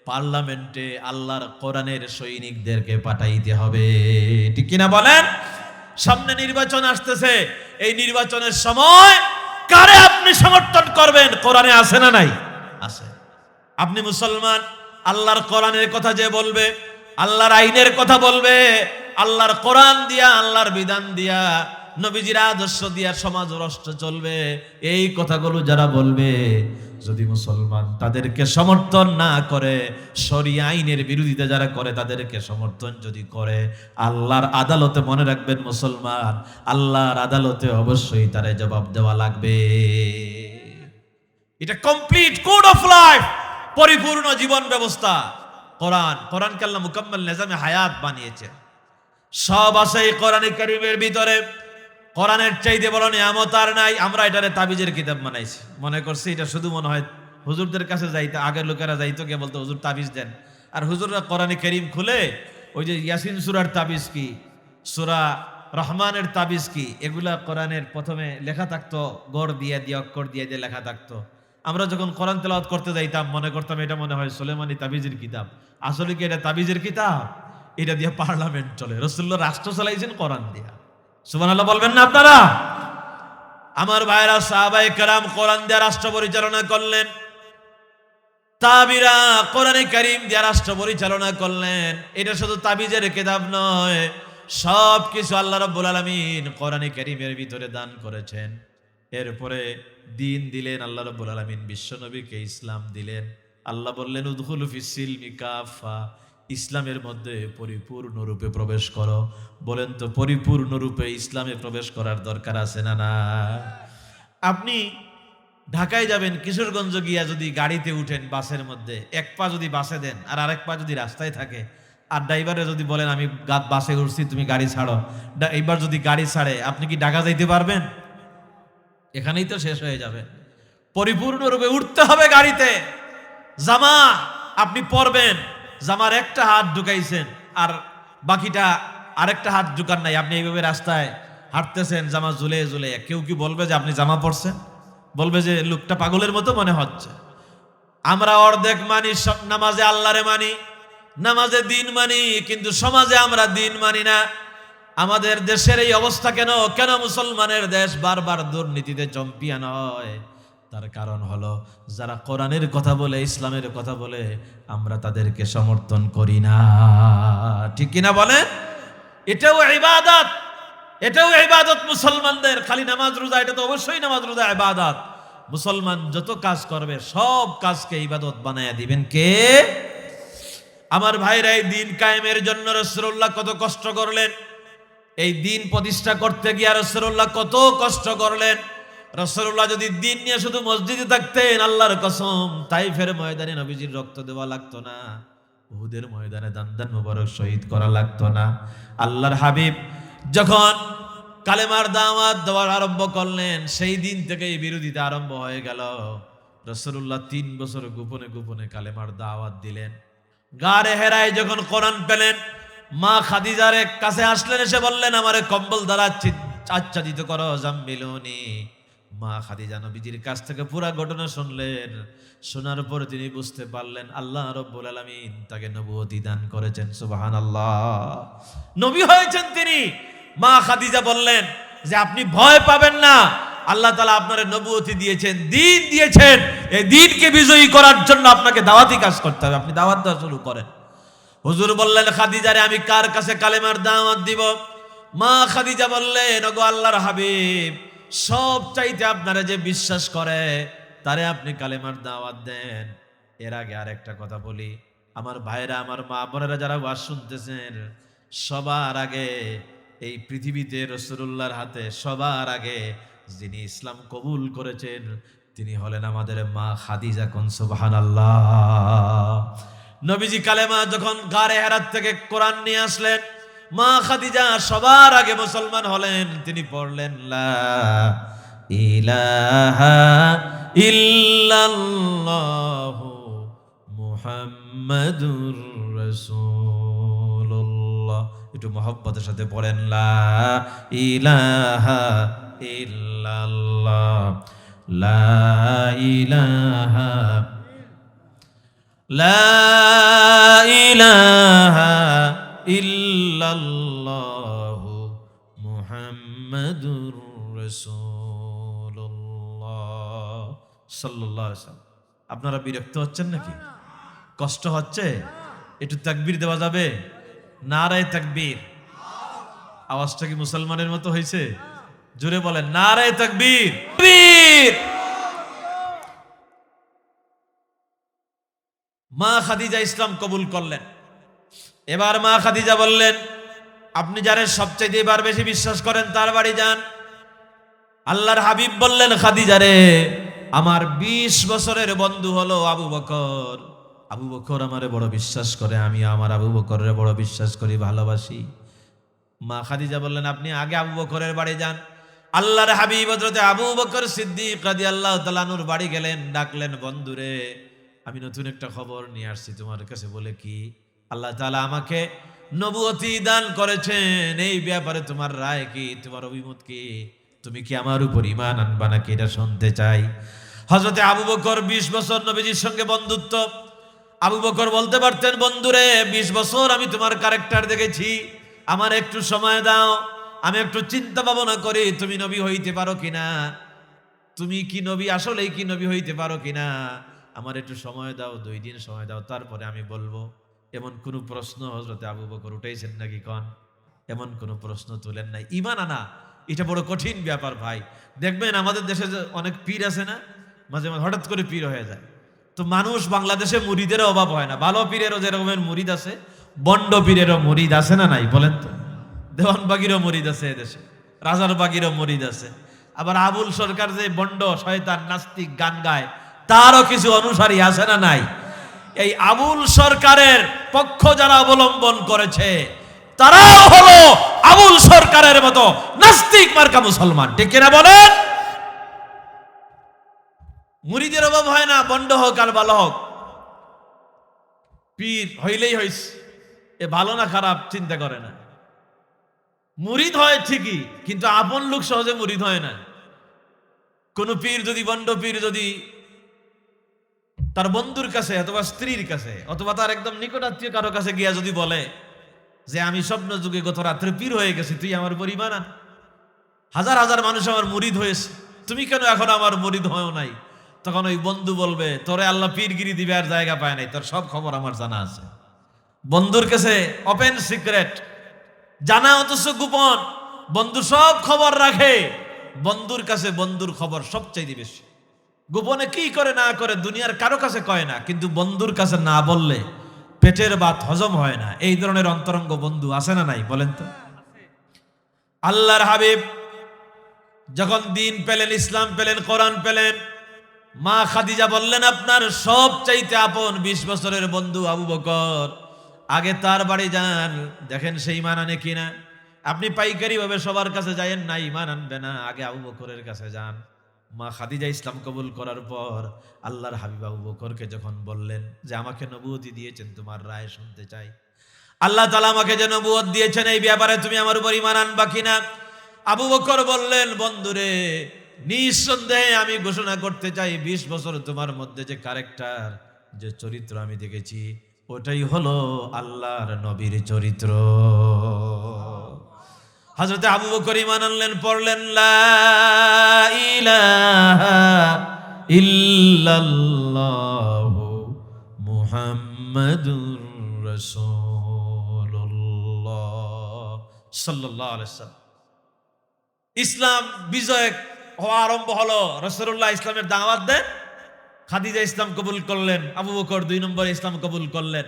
পার্লামেন্টে আল্লাহর কোরআনের সৈনিকদেরকে পাঠাইতে হবে। ঠিক কিনা বলেন? সামনে নির্বাচন আসতেছে, এই নির্বাচনের সময় কারে আপনি সমর্থন করবেন কোরআনে আছে না নাই? আছে। আপনি মুসলমান, আল্লাহর কোরআনের কথা যে বলবে, আল্লাহর আইনের কথা বলবে, আল্লাহর কোরআন দিয়া, আল্লাহর বিধান দিয়া, নবীজির আদর্শ দিয়া সমাজ রাষ্ট্র চলবে, এই কথাগুলো যারা বলবে, যদি মুসলমান তাদেরকে সমর্থন না করে, শরিয়া আইনের বিরোধিতা যারা করে তাদেরকে সমর্থন যদি করে, আল্লাহর আদালতে মনে রাখবেন মুসলমান, আল্লাহর আদালতে অবশ্যই তারে জবাব দেওয়া লাগবে। এটা কমপ্লিট কোড অফ লাইফ, পরিপূর্ণ জীবন ব্যবস্থা। কোরআনকে আল্লাহ মুকাম্মাল নিজামে হায়াত বানিয়েছে। সব আছে এই কোরআনে কারীমের ভিতরে। কোরআনের চাইতে বড় নিয়ামত আর নাই। আমরা এটারে তাবিজের কিতাব বানাইছি, মনে করছি এটা শুধু মনে হয় হুজুরদের কাছে যাইতে, আগের লোকেরা যাইতো গিয়ে বলতো হুজুর তাবিজ দেন, আর হুজুররা কোরআনে কারীম খুলে ওই যে ইয়াসিন সূরার তাবিজ কি, সূরা রহমানের তাবিজ কি, এগুলা কোরআনের প্রথমে লেখা থাকতো, গড় দিয়ে দিয়ে অক্ষর দিয়ে দিয়ে লেখা থাকতো। আমরা যখন কোরআন তেলাওয়াত করতে যাইতাম মনে করতাম এটা মনে হয় সুলেমানি তাবিজের কিতাব। আসলে কি এটা তাবিজের কিতাব? এটা দিয়ে পার্লামেন্ট চলে। রাসূলুল্লাহ রাষ্ট্র চালাইছেন কোরআন দিয়া। সুবহানাল্লাহ বলবেন না আপনারা? আমার ভাইরা, সাহাবায়ে কেরাম কোরআন দিয়ে রাষ্ট্র পরিচালনা করলেন, তাবিরা কোরআনে কারীম দিয়ে রাষ্ট্র পরিচালনা করলেন। এটা শুধু তাবিজের কিতাব নয়, সব কিছু আল্লাহ রাব্বুল আলামিন কোরআনে কারীমের ভিতরে দান করেছেন। এরপরে দিন দিলেন আল্লাহ রাব্বুল আলামিন, বিশ্ব নবীকে ইসলাম দিলেন। আল্লাহ বললেন উদখুলু ফিস সিলমি কাফা, ইসলামের মধ্যে পরিপূর্ণ রূপে প্রবেশ করো। বলেন তো পরিপূর্ণ রূপে ইসলামে প্রবেশ করার দরকার আছে না? না। আপনি ঢাকায় যাবেন, কিশোরগঞ্জ গিয়া যদি গাড়িতে উঠেন বাসের মধ্যে, এক পা যদি বাসে দেন আর আরেক পা যদি রাস্তায় থাকে, আর ড্রাইভারে যদি বলেন আমি বাসে উঠছি তুমি গাড়ি ছাড়ো, এইবার যদি গাড়ি ছাড়ে, আপনি কি ঢাকা যাইতে পারবেন? এখানেই তো শেষ হয়ে যাবে। পরিপূর্ণরূপে উঠতে হবে গাড়িতে। জামা আপনি পরবেন, জামার একটা হাত ঢুকাইছেন আর বাকিটা আরেকটা হাত ঢুকান নাই, আপনি এইভাবে রাস্তায় হাঁটতেছেন জামা ঝুলে ঝুলে। কেউ কি বলবে যে আপনি জামা পরছেন? বলবে যে লোকটা পাগলের মতো মনে হচ্ছে। আমরা অর্ধেক মানি, নামাজে আল্লাহরে মানি, নামাজে দিন মানি, কিন্তু সমাজে আমরা দিন মানি না। আমাদের দেশের এই অবস্থা কেন? কেন মুসলমানের দেশ বারবার দুর্নীতিতে চ্যাম্পিয়ন হয়? তার কারণ হলো যারা কোরআনের কথা বলে, ইসলামের কথা বলে, আমরা তাদেরকে সমর্থন করি না। ঠিক কিনা বলেন? এটাও ইবাদত, এটাও ইবাদত মুসলমানদের। খালি নামাজ রোজা, এটা তো অবশ্যই নামাজ রোজা ইবাদত। মুসলমান যত কাজ করবে সব কাজকে ইবাদত বানায়া দিবেন কে? আমার ভাইরা, এই দিন কায়েমের জন্য রাসূলুল্লাহ কত কষ্ট করলেন। এই দিন প্রতিষ্ঠা করতে গিয়ে রাসূলুল্লাহ কত কষ্ট করলেন। রাসূলুল্লাহ যদি দিন নিয়ে শুধু মসজিদে থাকতেন, আল্লাহর কসম তাইফের ময়দানে নবীজির রক্ত দেওয়া লাগতো না, উহুদের ময়দানে দান্দান মুবারক শহীদ করা লাগতো না। আল্লাহর হাবিব যখন কালেমার দাওয়াত দেওয়া আরম্ভ করলেন, সেই দিন থেকেই বিরোধিতা আরম্ভ হয়ে গেল। রাসূলুল্লাহ 3 বছর গোপনে গোপনে কালেমার দাওয়াত দিলেন। গারে হেরায় যখন কোরআন পেলেন, মা খাদিজার কাছে আসলেন, এসে বললেন আমারে কম্বল দ্বারা আচ্ছাদিত করো, জাম্মিলুনি। মা খাদিজা নবীজির কাছ থেকে পুরা ঘটনা শুনলেন। শোনার পর তিনি বুঝতে পারলেন আল্লাহ রাব্বুল আলামিন তাকে নবুয়তি দান করেছেন। সুবহানাল্লাহ, নবী হয়েছেন তিনি। মা খাদিজা বললেন যে আপনি ভয় পাবেন না, আল্লাহ তাআলা আপনার নবুয়তি দিয়েছেন, দিন দিয়েছেন। এই দিনকে বিজয়ী করার জন্য আপনাকে দাওয়াতি কাজ করতে হবে, আপনি দাওয়াত দেওয়া শুরু করেন। হুজুর বললেন খাদিজারে আমি কার কাছে কালেমার দাওয়াত দিব? মা খাদিজা বললেন ওগো আল্লাহর হাবিব, সব চাইতে আপনারা যে বিশ্বাস করে তারে আপনি কালেমার দাওয়াত দেন। এর আগে আরেকটা কথা বলি, আমার ভাইরা, আমার মা বোনেরা যারা ওয়াজ শুনতেছেন, সবার আগে এই পৃথিবীতে রাসূলুল্লাহর হাতে সবার আগে যিনি ইসলাম কবুল করেছেন তিনি হলেন আমাদের মা খাদিজা। কোন সুবহানাল্লাহ। নবীজি কালেমা যখন গারে হেরাত থেকে কোরআন নিয়ে আসলেন, মা খাদিজা সবার আগে মুসলমান হলেন। তিনি পড়লেন লা ইলাহা ইল্লাল্লাহু মুহাম্মাদুর রাসূলুল্লাহ। একটু মহব্বতের সাথে পড়েন লা ইলাহা ইল্লাল্লাহ, লা ইলাহা, লা ইলাহা ইল্লাল্লাহু মুহাম্মাদুর রাসূলুল্লাহ সাল্লাল্লাহু আলাইহি ওয়াসাল্লাম। আপনারা বিরক্ত হচ্ছেন নাকি? কষ্ট হচ্ছে? একটু তাকবীর দেওয়া যাবে? নারায়ে তাকবীর। আওয়াজটা কি মুসলমানের মতো হয়েছে? জোরে বলেন নারায়ে তাকবীর। তাকবীর। মা খাদিজা ইসলাম কবুল করলেন। এবার মা খাদিজা বললেন, আপনি যারে সবচেয়ে এবার বেশি বিশ্বাস করেন তার বাড়ি যান। আল্লাহর হাবিব বললেন, খাদিজা রে, আমার 20 বছরের বন্ধু হলো আবু বকর। আবু বকর আমারে বড় বিশ্বাস করে, আমি আমার আবু বকরের বড় বিশ্বাস করি, ভালোবাসি। মা খাদিজা বললেন, আপনি আগে আবু বকরের বাড়ি যান। আল্লাহর হাবিব হযরত আবু বকর সিদ্দিক রাদিয়াল্লাহু তাআলা আনহুর বাড়ি গেলেন। ডাকলেন, বন্ধুরে, আমি নতুন একটা খবর নিয়ে আসছি তোমার কাছে। বলে কি? আল্লাহ তাআলা আমাকে নবুয়তি দান করেছেন, এই ব্যাপারে তোমার রায় কি, তোমার অভিমত কি? তুমি কি আমার উপর ঈমান আনবা নাকি? এটা শুনতে চাই। হযরত আবু বকর 20 বছর নবীজির সঙ্গে বন্ধুত্ব। আবু বকর বলতে পারতেন, বন্ধুরে, 20 বছর আমি তোমার ক্যারেক্টার দেখেছি, আমার একটু সময় দাও, আমি একটু চিন্তা ভাবনা করি তুমি নবী হইতে পারো কিনা, তুমি কি নবী, আসলেই কি নবী হইতে পারো কিনা, আমার একটু সময় দাও, 2 দিন সময় দাও, তারপরে আমি বলবো। এমন কোন প্রশ্ন হযরত আবু বকর উঠাইছেন নাকি? কন এমন কোন প্রশ্ন তুলেন নাই। ঈমান আনা এটা বড় কঠিন ব্যাপার ভাই। দেখবেন আমাদের দেশে যে অনেক পীর আছে না, মাঝে মাঝে হঠাৎ করে পীর হয়ে যায়। তো মানুষ, বাংলাদেশে মুরিদের অভাব হয় না। ভালো পীরেরও যেরকমের মুরিদ আছে, বন্ড পীরেরও মুরিদ আছে না নাই বলেন তো? দেওয়ানবাগিরও মুরিদ আছে এদেশে, রাজারবাগিরও মুরিদ আছে। আবার আবুল সরকার যে বন্ড শয়তান নাস্তিক গান গায়, তারও কিছু অনুসারী আছে না নাই? এই আবুল সরকারের পক্ষ যারা অবলম্বন করেছে তারাও হলো আবুল সরকারের মতো নাস্তিক মার্কা মুসলমান। ঠিক কিনা বলেন? মুরিদের অভাব হয় না, বন্ড হোক আর ভালো হোক, পীর হইলেই হইস। এ ভালো না খারাপ চিন্তা করে না। মুরিদ হয় ঠিকই, কিন্তু আপন লোক সহজে মুরিদ হয় না। কোন পীর যদি, বন্ড পীর যদি তার বন্ধুর কাছে অথবা স্ত্রীর কাছে অথবা তার একদম নিকটাত্মীয় কারো কাছে গিয়া যদি বলে যে আমি স্বপ্ন যুগে গত রাত্রে পীর হয়ে গেছি, তুই আমার পরিবার আন, হাজার হাজার মানুষ আমার মুরিদ হয়েছে, তুমি কেন এখন আমার মুরিদ হয় নাই? তখন ওই বন্ধু বলবে, তোরে আল্লাহ পীরগিরি দিবে আর জায়গা পায় নাই, তোর সব খবর আমার জানা আছে। বন্ধুর কাছে ওপেন সিক্রেট, জানা অথচ গোপন। বন্ধু সব খবর রাখে, বন্ধুর কাছে বন্ধুর খবর সবচাইতে বেশি। গোপনে কি করে না করে দুনিয়ার কারো কাছে কয় না, কিন্তু বন্ধুর কাছে না বললে পেটের ভাত হজম হয় না। এই ধরনের অন্তরঙ্গ বন্ধু আছে না নাই বলেন তো? আল্লাহর হাবিব যখন দিন পেলেন, ইসলাম পেলেন, কোরআন পেলেন, মা খাদিজা বললেন, আপনার সব চাইতে আপন 20 বছরের বন্ধু আবু বকর, আগে তার বাড়ি যান, দেখেন সে ঈমান আনে কিনা। আপনি পাইকারি ভাবে সবার কাছে যায়েন না, ঈমান আনবে না, আগে আবু বকরের কাছে যান। মা খাদিজা ইসলাম কবুল করার পর আল্লাহর হাবিব আবু বকরকে যখন বললেন যে আমাকে নবুয়তি দিয়েছেন, তোমার রায় শুনতে চাই, আল্লাহ তাআলা আমাকে যে নবুয়ত দিয়েছেন এই ব্যাপারে তুমি আমার উপর ঈমান আনবা কিনা? আবু বকর বললেন, বন্ধুরে, নিঃসন্দেহে আমি ঘোষণা করতে চাই 20 বছর তোমার মধ্যে যে ক্যারেক্টার, যে চরিত্র আমি দেখেছি, ওটাই হলো আল্লাহর নবীর চরিত্র। হযরত আবু বকর ঈমান আনলেন, পড়লেন লা ইলাহা ইল্লাল্লাহু মুহাম্মাদুর রাসূলুল্লাহ সাল্লাল্লাহু আলাইহি ওয়াসাল্লাম। ইসলাম বিজয় হওয়া আরম্ভ হলো। রাসূলুল্লাহ ইসলামের দাওয়াত দেন, খাদিজা ইসলাম কবুল করলেন, আবু বকর 2 নম্বরে ইসলাম কবুল করলেন।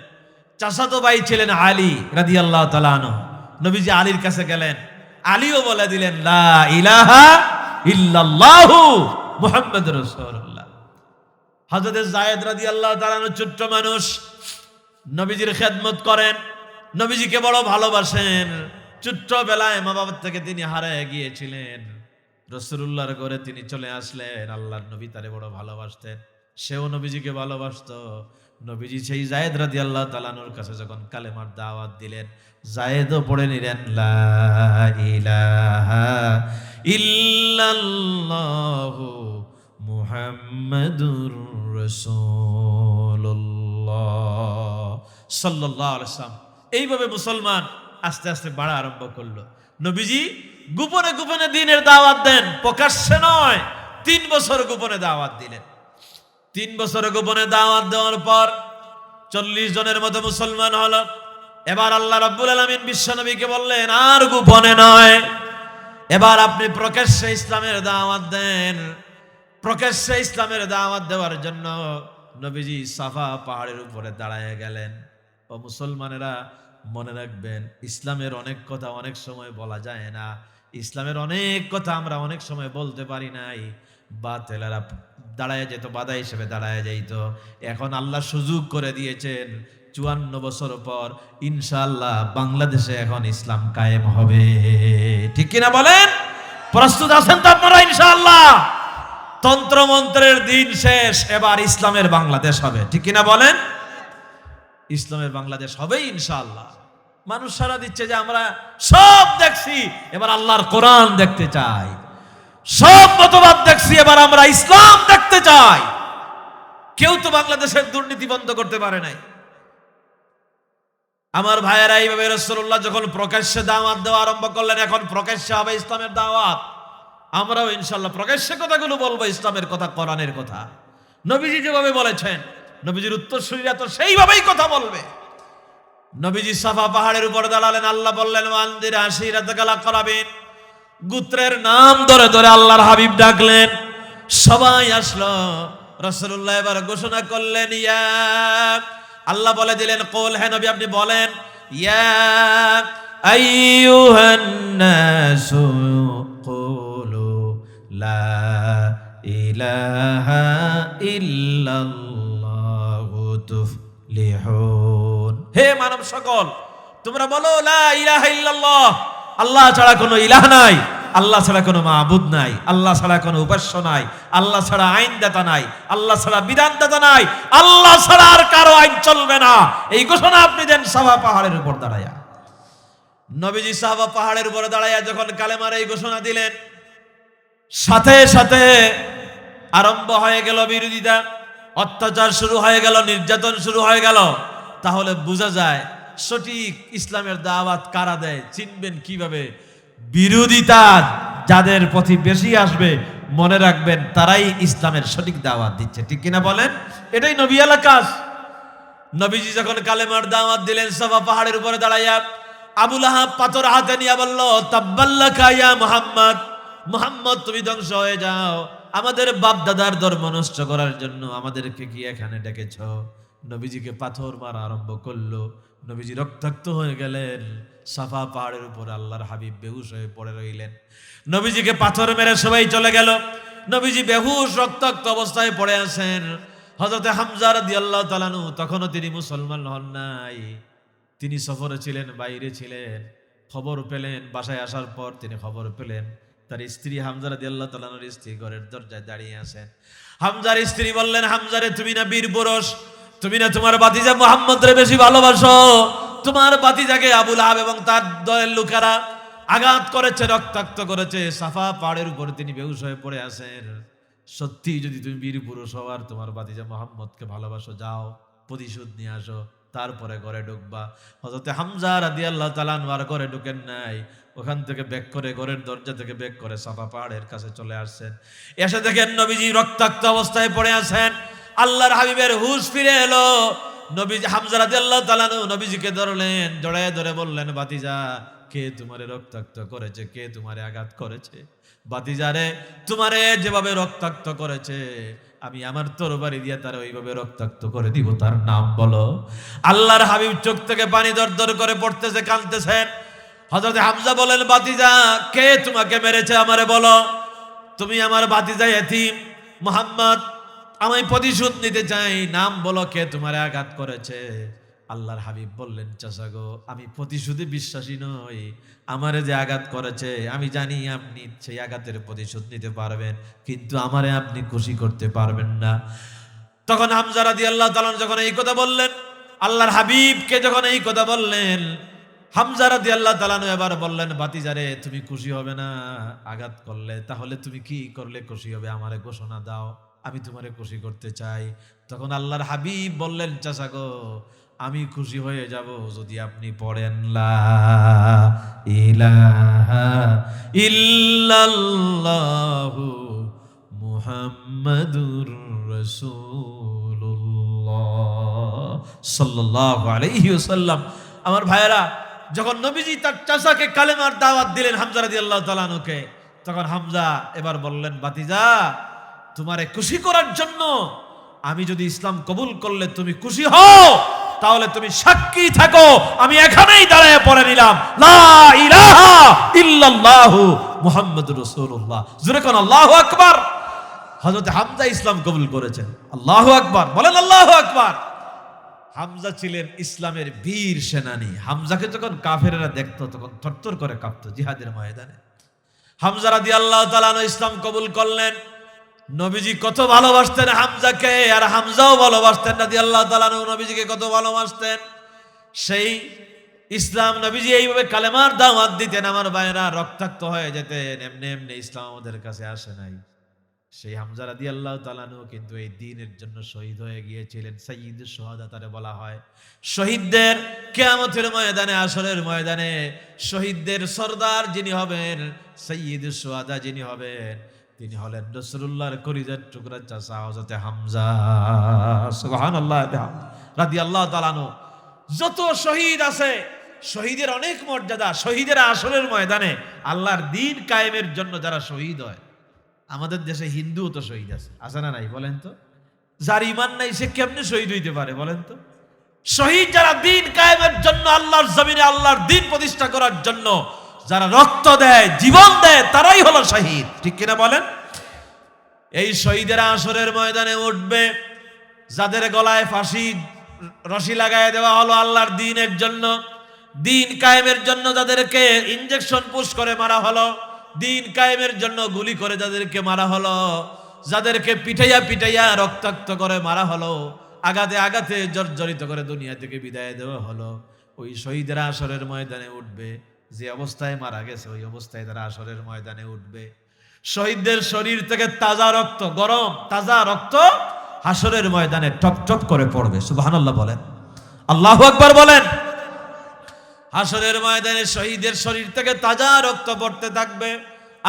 চাচাতো ভাই ছিলেন আলী রাদিয়াল্লাহু তাআলা আনহু। নবীজি আলীর কাছে গেলেন, আলীও বলে দিলেন লা ইলাহা ইল্লাল্লাহু মুহাম্মাদুর রাসূলুল্লাহ। হযরত যায়েদ রাদিয়াল্লাহু তাআলা ছোট্ট মানুষ, নবীজির খেদমত করেন, নবীজিকে বড় ভালোবাসেন। ছোট্টবেলায় মা বাবার থেকে তিনি হারিয়ে গিয়েছিলেন, রাসূলুল্লাহর ঘরে তিনি চলে আসলেন। আল্লাহর নবী তারে বড় ভালোবাসতেন, সেও নবীজিকে ভালোবাসতো। নবীজি সেই যায়েদ রাদিয়াল্লাহু তাআলা আনহুর কাছে যখন কালেমার দাওয়াত দিলেন, যায়েদও পড়ে নিলেন লা ইলাহা ইল্লাল্লাহু মুহাম্মাদুর রাসূলুল্লাহ সাল্লাল্লাহু আলাইহি ওয়াসাল্লাম। এইভাবে মুসলমান আস্তে আস্তে বাড়া আরম্ভ করলো। নবীজি গোপনে গোপনে দ্বীনের দাওয়াত দেন, প্রকাশ্যে নয়। 3 বছর গোপনে দাওয়াত দিলেন। 3 বছর গোপনে দাওয়াত দেওয়ার পর 40 জনের মতো মুসলমান হলো। এবার আল্লাহ রাব্বুল আলামিন বিশ্বনবীকে বললেন, আর গোপনে নয়, এবার আপনি প্রকাশ্যে ইসলামের দাওয়াত দেন। প্রকাশ্যে ইসলামের দাওয়াত দেওয়ার জন্য নবীজি সাফা পাহাড়ের উপরে দাঁড়ায় গেলেন। ও মুসলমানেরা, মনে রাখবেন, ইসলামের অনেক কথা অনেক সময় বলা যায় না। ইসলামের অনেক কথা আমরা অনেক সময় বলতে পারি নাই। বাতেলারা দাঁড়ায় যেত, বাধা হিসেবে দাঁড়ায় যাইত। এখন আল্লাহ সুযোগ করে দিয়েছেন, 54 বছর পর ইনশাআল্লাহ বাংলাদেশে এখন ইসলাম কায়েম হবে। ঠিক কিনা বলেন? প্রস্তুত আছেন তো আপনারা? ইনশাআল্লাহ তন্ত্রমন্ত্রের দিন শেষ, এবার ইসলামের বাংলাদেশ হবে। ঠিক কিনা বলেন? ইসলামের বাংলাদেশ হবে ইনশাআল্লাহ। মানুষ সারা দিচ্ছে যে আমরা সব দেখছি, এবার আল্লাহর কোরআন দেখতে চাই। সব মতবাদ দেখছি, এবার আমরা ইসলাম দেখতে চাই। কেউ তো বাংলাদেশের দুর্নীতি বন্ধ করতে পারে নাই। আমার ভাইয়েরা, এইভাবে রাসূলুল্লাহ যখন প্রকাশ্যে দাওয়াত দেওয়া আরম্ভ করলেন, এখন প্রকাশ্যে হবে ইসলামের দাওয়াত। আমরাও ইনশাআল্লাহ প্রকাশ্যে কথাগুলো বলবো, ইসলামের কথা, কোরআনের কথা। নবীজি যেভাবে বলেছেন, নবীজির উত্তরসূরিরা তো সেইভাবেই কথা বলবে। নবীজি সাফা পাহাড়ের উপর দাঁড়ালেন। আল্লাহ বললেন, ওয়ানদির আশিরাতাকাল আকরাবিন। গোত্রের নাম ধরে ধরে আল্লাহর হাবিব ডাকলেন, সবাই আসলো। রাসূলুল্লাহ এবার ঘোষণা করলেন, ইয়া, আল্লাহ বলে দিলেন, কুল, হে নবী আপনি বলেন, ইয়া আইয়ুহান নাসু কুলু লা ইলাহা ইল্লাল্লাহু তুফলিহুন। হে মানব সকল, তোমরা বলো লা ইলাহা ইল্লাল্লাহ, আল্লাহ ছাড়া কোনো ইলাহ নাই, আল্লাহ ছাড়া কোনো মাবুদ নাই, আল্লাহ ছাড়া কোনো উপাস্য নাই, আল্লাহ ছাড়া আইনদাতা নাই, আল্লাহ ছাড়া বিধানদাতা নাই, আল্লাহ ছাড়া আর কারো আইন চলবে না। এই ঘোষণা আপনি দেন সাফা পাহাড়ের উপর দাঁড়ায়া। নবীজি সাফা পাহাড়ের উপর দাঁড়ায়া যখন কালেমার এই ঘোষণা দিলেন, সাথে সাথে আরম্ভ হয়ে গেল বিরোধিতা, অত্যাচার শুরু হয়ে গেল, নির্যাতন শুরু হয়ে গেল। তাহলে বোঝা যায় সঠিক ইসলামের দাওয়াত কারা দেয়, চিনবেন কিভাবে? বিরোধিতা যাদের প্রতি বেশি আসবে, মনে রাখবেন তারাই ইসলামের সঠিক দাওয়াত দিচ্ছে। ঠিক কিনা বলেন? এটাই নবী আলার কাজ। নবীজি যখন কালেমার দাওয়াত দিলেন সাফা পাহাড়ের উপরে দাঁড়াইয়া, আবু লাহাব পাথর হাতে নিয়ে বলল, তাব্বাল্লাকা ইয়া মুহাম্মদ, মুহাম্মদ তুমি ধ্বংস হয়ে যাও, আমাদের বাপ দাদার ধর্ম নষ্ট করার জন্য আমাদেরকে কি এখানে ডেকেছ? নবীজিকে পাথর মারা আরম্ভ করলো। নবীজি রক্তাক্ত হয়ে গেলেন। সাফা পাহাড়ের উপর আল্লাহর হাবিব বেহুশ হয়ে পড়ে রইলেন। নবীজিকে পাথর মেরে সবাই চলে গেল। নবীজি বেহুশ রক্তাক্ত অবস্থায় পড়ে আছেন। হযরতে হামজা রাদিয়াল্লাহু তাআলা আনহু তখনও তিনি মুসলমান হন নাই, তিনি সফরে ছিলেন, বাইরে ছিলেন। খবর পেলেন, বাসায় আসার পর তিনি খবর পেলেন তার স্ত্রী হামজা রাদিয়াল্লাহু তাআলা আনহুর স্ত্রী ঘরের দরজায় দাঁড়িয়ে আছেন। হামজার স্ত্রী বললেন, হামজারে তুমি না বীর পুরুষ, তুমি না তোমার ভাতিজা মুহাম্মদরে বেশি ভালোবাসো, তোমার ভাতিজাকে আবু লাহাব এবং তার দলের লোকেরা আঘাত করেছে, রক্তাক্ত করেছে, সাফা পাহাড়ের উপরে তিনি বেহুশ হয়ে পড়ে আছেন। সত্যি যদি তুমি বীর পুরুষ হও আর তোমার ভাতিজা মুহাম্মদকে ভালোবাসো, যাও প্রতিশোধ নিয়ে আসো, তারপরে ঘরে ঢুকবা। হযরতে হামজা রাদিয়াল্লাহু তাআলা আনহু আর ঘরে ঢুকেন নাই, ওখান থেকে বেক করে, ঘরের দরজা থেকে বেক করে সাফা পাহাড়ের কাছে চলে আসছেন। এসে দেখেন নবীজি রক্তাক্ত অবস্থায় পড়ে আছেন। আল্লাহর হাবিবের হুশ ফিরে এলো। নবীজি হামজা রাদিয়াল্লাহু তাআলা আনহু নবীজিকে ধরলেন, জড়ায় ধরে বললেন, ভাতিজা কে তোমারে রক্তাক্ত করেছে, কে তোমারে আঘাত করেছে? ভাতিজারে তোমারে যেভাবে রক্তাক্ত করেছে আমি আমার তরবারি দিয়ে তার ওইভাবে রক্তাক্ত করে দিব, তার নাম বলো। আল্লাহর হাবিব চোখ থেকে পানি দরদর করে পড়তেছে, কাঁদতেছেন। হযরত হামজা বলেন, ভাতিজা কে তোমাকে মেরেছে আমারে বলো, তুমি আমার ভাতিজা এতিম মুহাম্মদ, আমি প্রতিশোধ নিতে চাই, নাম বলো কে তোমারে আঘাত করেছে। আল্লাহর হাবিব বললেন, চাচা গো, আমি প্রতিশোধে বিশ্বাসী নই, আমারে যে আঘাত করেছে আমি জানি আপনি সেই আঘাতের প্রতিশোধ নিতে পারবেন, কিন্তু আমারে আপনি খুশি করতে পারবেন না। তখন হামজা রাদিয়াল্লাহু তাআলা যখন এই কথা বললেন, আল্লাহর হাবিবকে যখন এই কথা বললেন, হামজা রাদিয়াল্লাহু তাআলা এবার বললেন, ভাতিজারে তুমি খুশি হবে না আঘাত করলে, তাহলে তুমি কি করলে খুশি হবে, আমারে ঘোষণা দাও, আমি তোমারে খুশি করতে চাই। তখন আল্লাহর হাবিব বললেন, চাচা গো, আমি খুশি হয়ে যাব যদি আপনি পড়েন লা ইলাহা ইল্লাল্লাহু মুহাম্মাদুর রাসূলুল্লাহ সাল্লাল্লাহু আলাইহি ওয়াসাল্লাম। আমার ভাইয়েরা, যখন নবীজি তার চাচাকে কালেমার দাওয়াত দিলেন হামজা রাদিয়াল্লাহু তাআলা আনহুকে, তখন হামজা এবার বললেন, ভাতিজা তোমারে খুশি করার জন্য আমি যদি ইসলাম কবুল করলে তুমি খুশি হও, তাহলে তুমি সাক্ষী থাকো, আমি এখানেই দাঁড়ায় পড়ে নিলাম লা ইলাহা ইল্লাল্লাহু মুহাম্মাদুর রাসূলুল্লাহ। জোরে কোন আল্লাহু আকবার। হযরত হামজা ইসলাম কবুল করেছেন। আল্লাহু আকবার বলেন, আল্লাহু আকবার। হামজা ছিলেন ইসলামের বীর সেনানী। হামজাকে যখন কাফেরেরা দেখতো তখন থরথর করে কাঁপতো জিহাদের ময়দানে। হামজা রাদিয়াল্লাহু তাআলা আনহু ইসলাম কবুল করলেন। নবীজি কত ভালোবাসতেন হামজাকে, আর হামজাও ভালোবাসতেন রাদিয়াল্লাহু তাআলা আনহু নবীজিকে কত ভালোবাসতেন। সেই ইসলাম নবীজি এইভাবে কালেমার দাওয়াত দিতেন, আমার ভাইরা রক্তাক্ত হয়ে যেতেন, এমনি এমনি ইসলাম আমাদের কাছে আসে নাই। সেই হামজা রাদিয়াল্লাহু তাআলা আনহু কিন্তু এই দ্বীনের জন্য শহীদ হয়ে গিয়েছিলেন। সাইয়্যিদুশ শুহাদা তারে বলা হয়। শহীদদের কিয়ামতের ময়দানে, আসরের ময়দানে শহীদদের সরদার যিনি হবেন, সাইয়্যিদুশ শুহাদা যিনি হবেন, তিনি হলেন রাসূলুল্লাহর কলিজার টুকরা চাচা হযরত হামজা। সুবহানাল্লাহ রাদিয়াল্লাহু তাআলা আনহু। যত শহীদ আছে, শহীদের অনেক মর্যাদা। শহীদের আসরের ময়দানে আল্লাহর দ্বীন কায়েমের জন্য যারা শহীদ হয়, আমাদের দেশে হিন্দুও তো শহীদ আছে না নাই বলেন তো? যার ঈমান নাই সে কেমনে শহীদ হইতে পারে বলেন তো? শহীদ যারা দ্বীন কায়েমের জন্য, আল্লাহর জমিনে আল্লাহর দ্বীন প্রতিষ্ঠা করার জন্য যারা রক্ত দেয়, জীবন দেয়, তারাই হলো শহীদ। ঠিক কিনা বলেন? এই শহীদেরা আসরের ময়দানে উঠবে, যাদের গলায় ফাঁসি রশি লাগায় দেওয়া হলো আল্লাহর দ্বীনের জন্য, দ্বীন কায়েমের জন্য যাদেরকে ইনজেকশন পুশ করে মারা হলো, দ্বীন কায়েমের জন্য গুলি করে যাদেরকে মারা হলো, যাদেরকে পিটাইয়া পিটাইয়া রক্তাক্ত করে মারা হলো, আঘাতে আঘাতে জর্জরিত করে দুনিয়া থেকে বিদায় দেওয়া হলো, ওই শহীদেরা আসরের ময়দানে উঠবে। যে অবস্থায় মারা গেছে ওই অবস্থায় তারা আসরের ময়দানে উঠবে। শহীদদের শরীর থেকে তাজা রক্ত, গরম তাজা রক্ত হাসরের ময়দানে টপ টপ করে পড়বে। সুবহানাল্লাহ বলেন, আল্লাহু আকবার বলেন। হাসরের ময়দানে শহীদের শরীর থেকে তাজা রক্ত পড়তে থাকবে।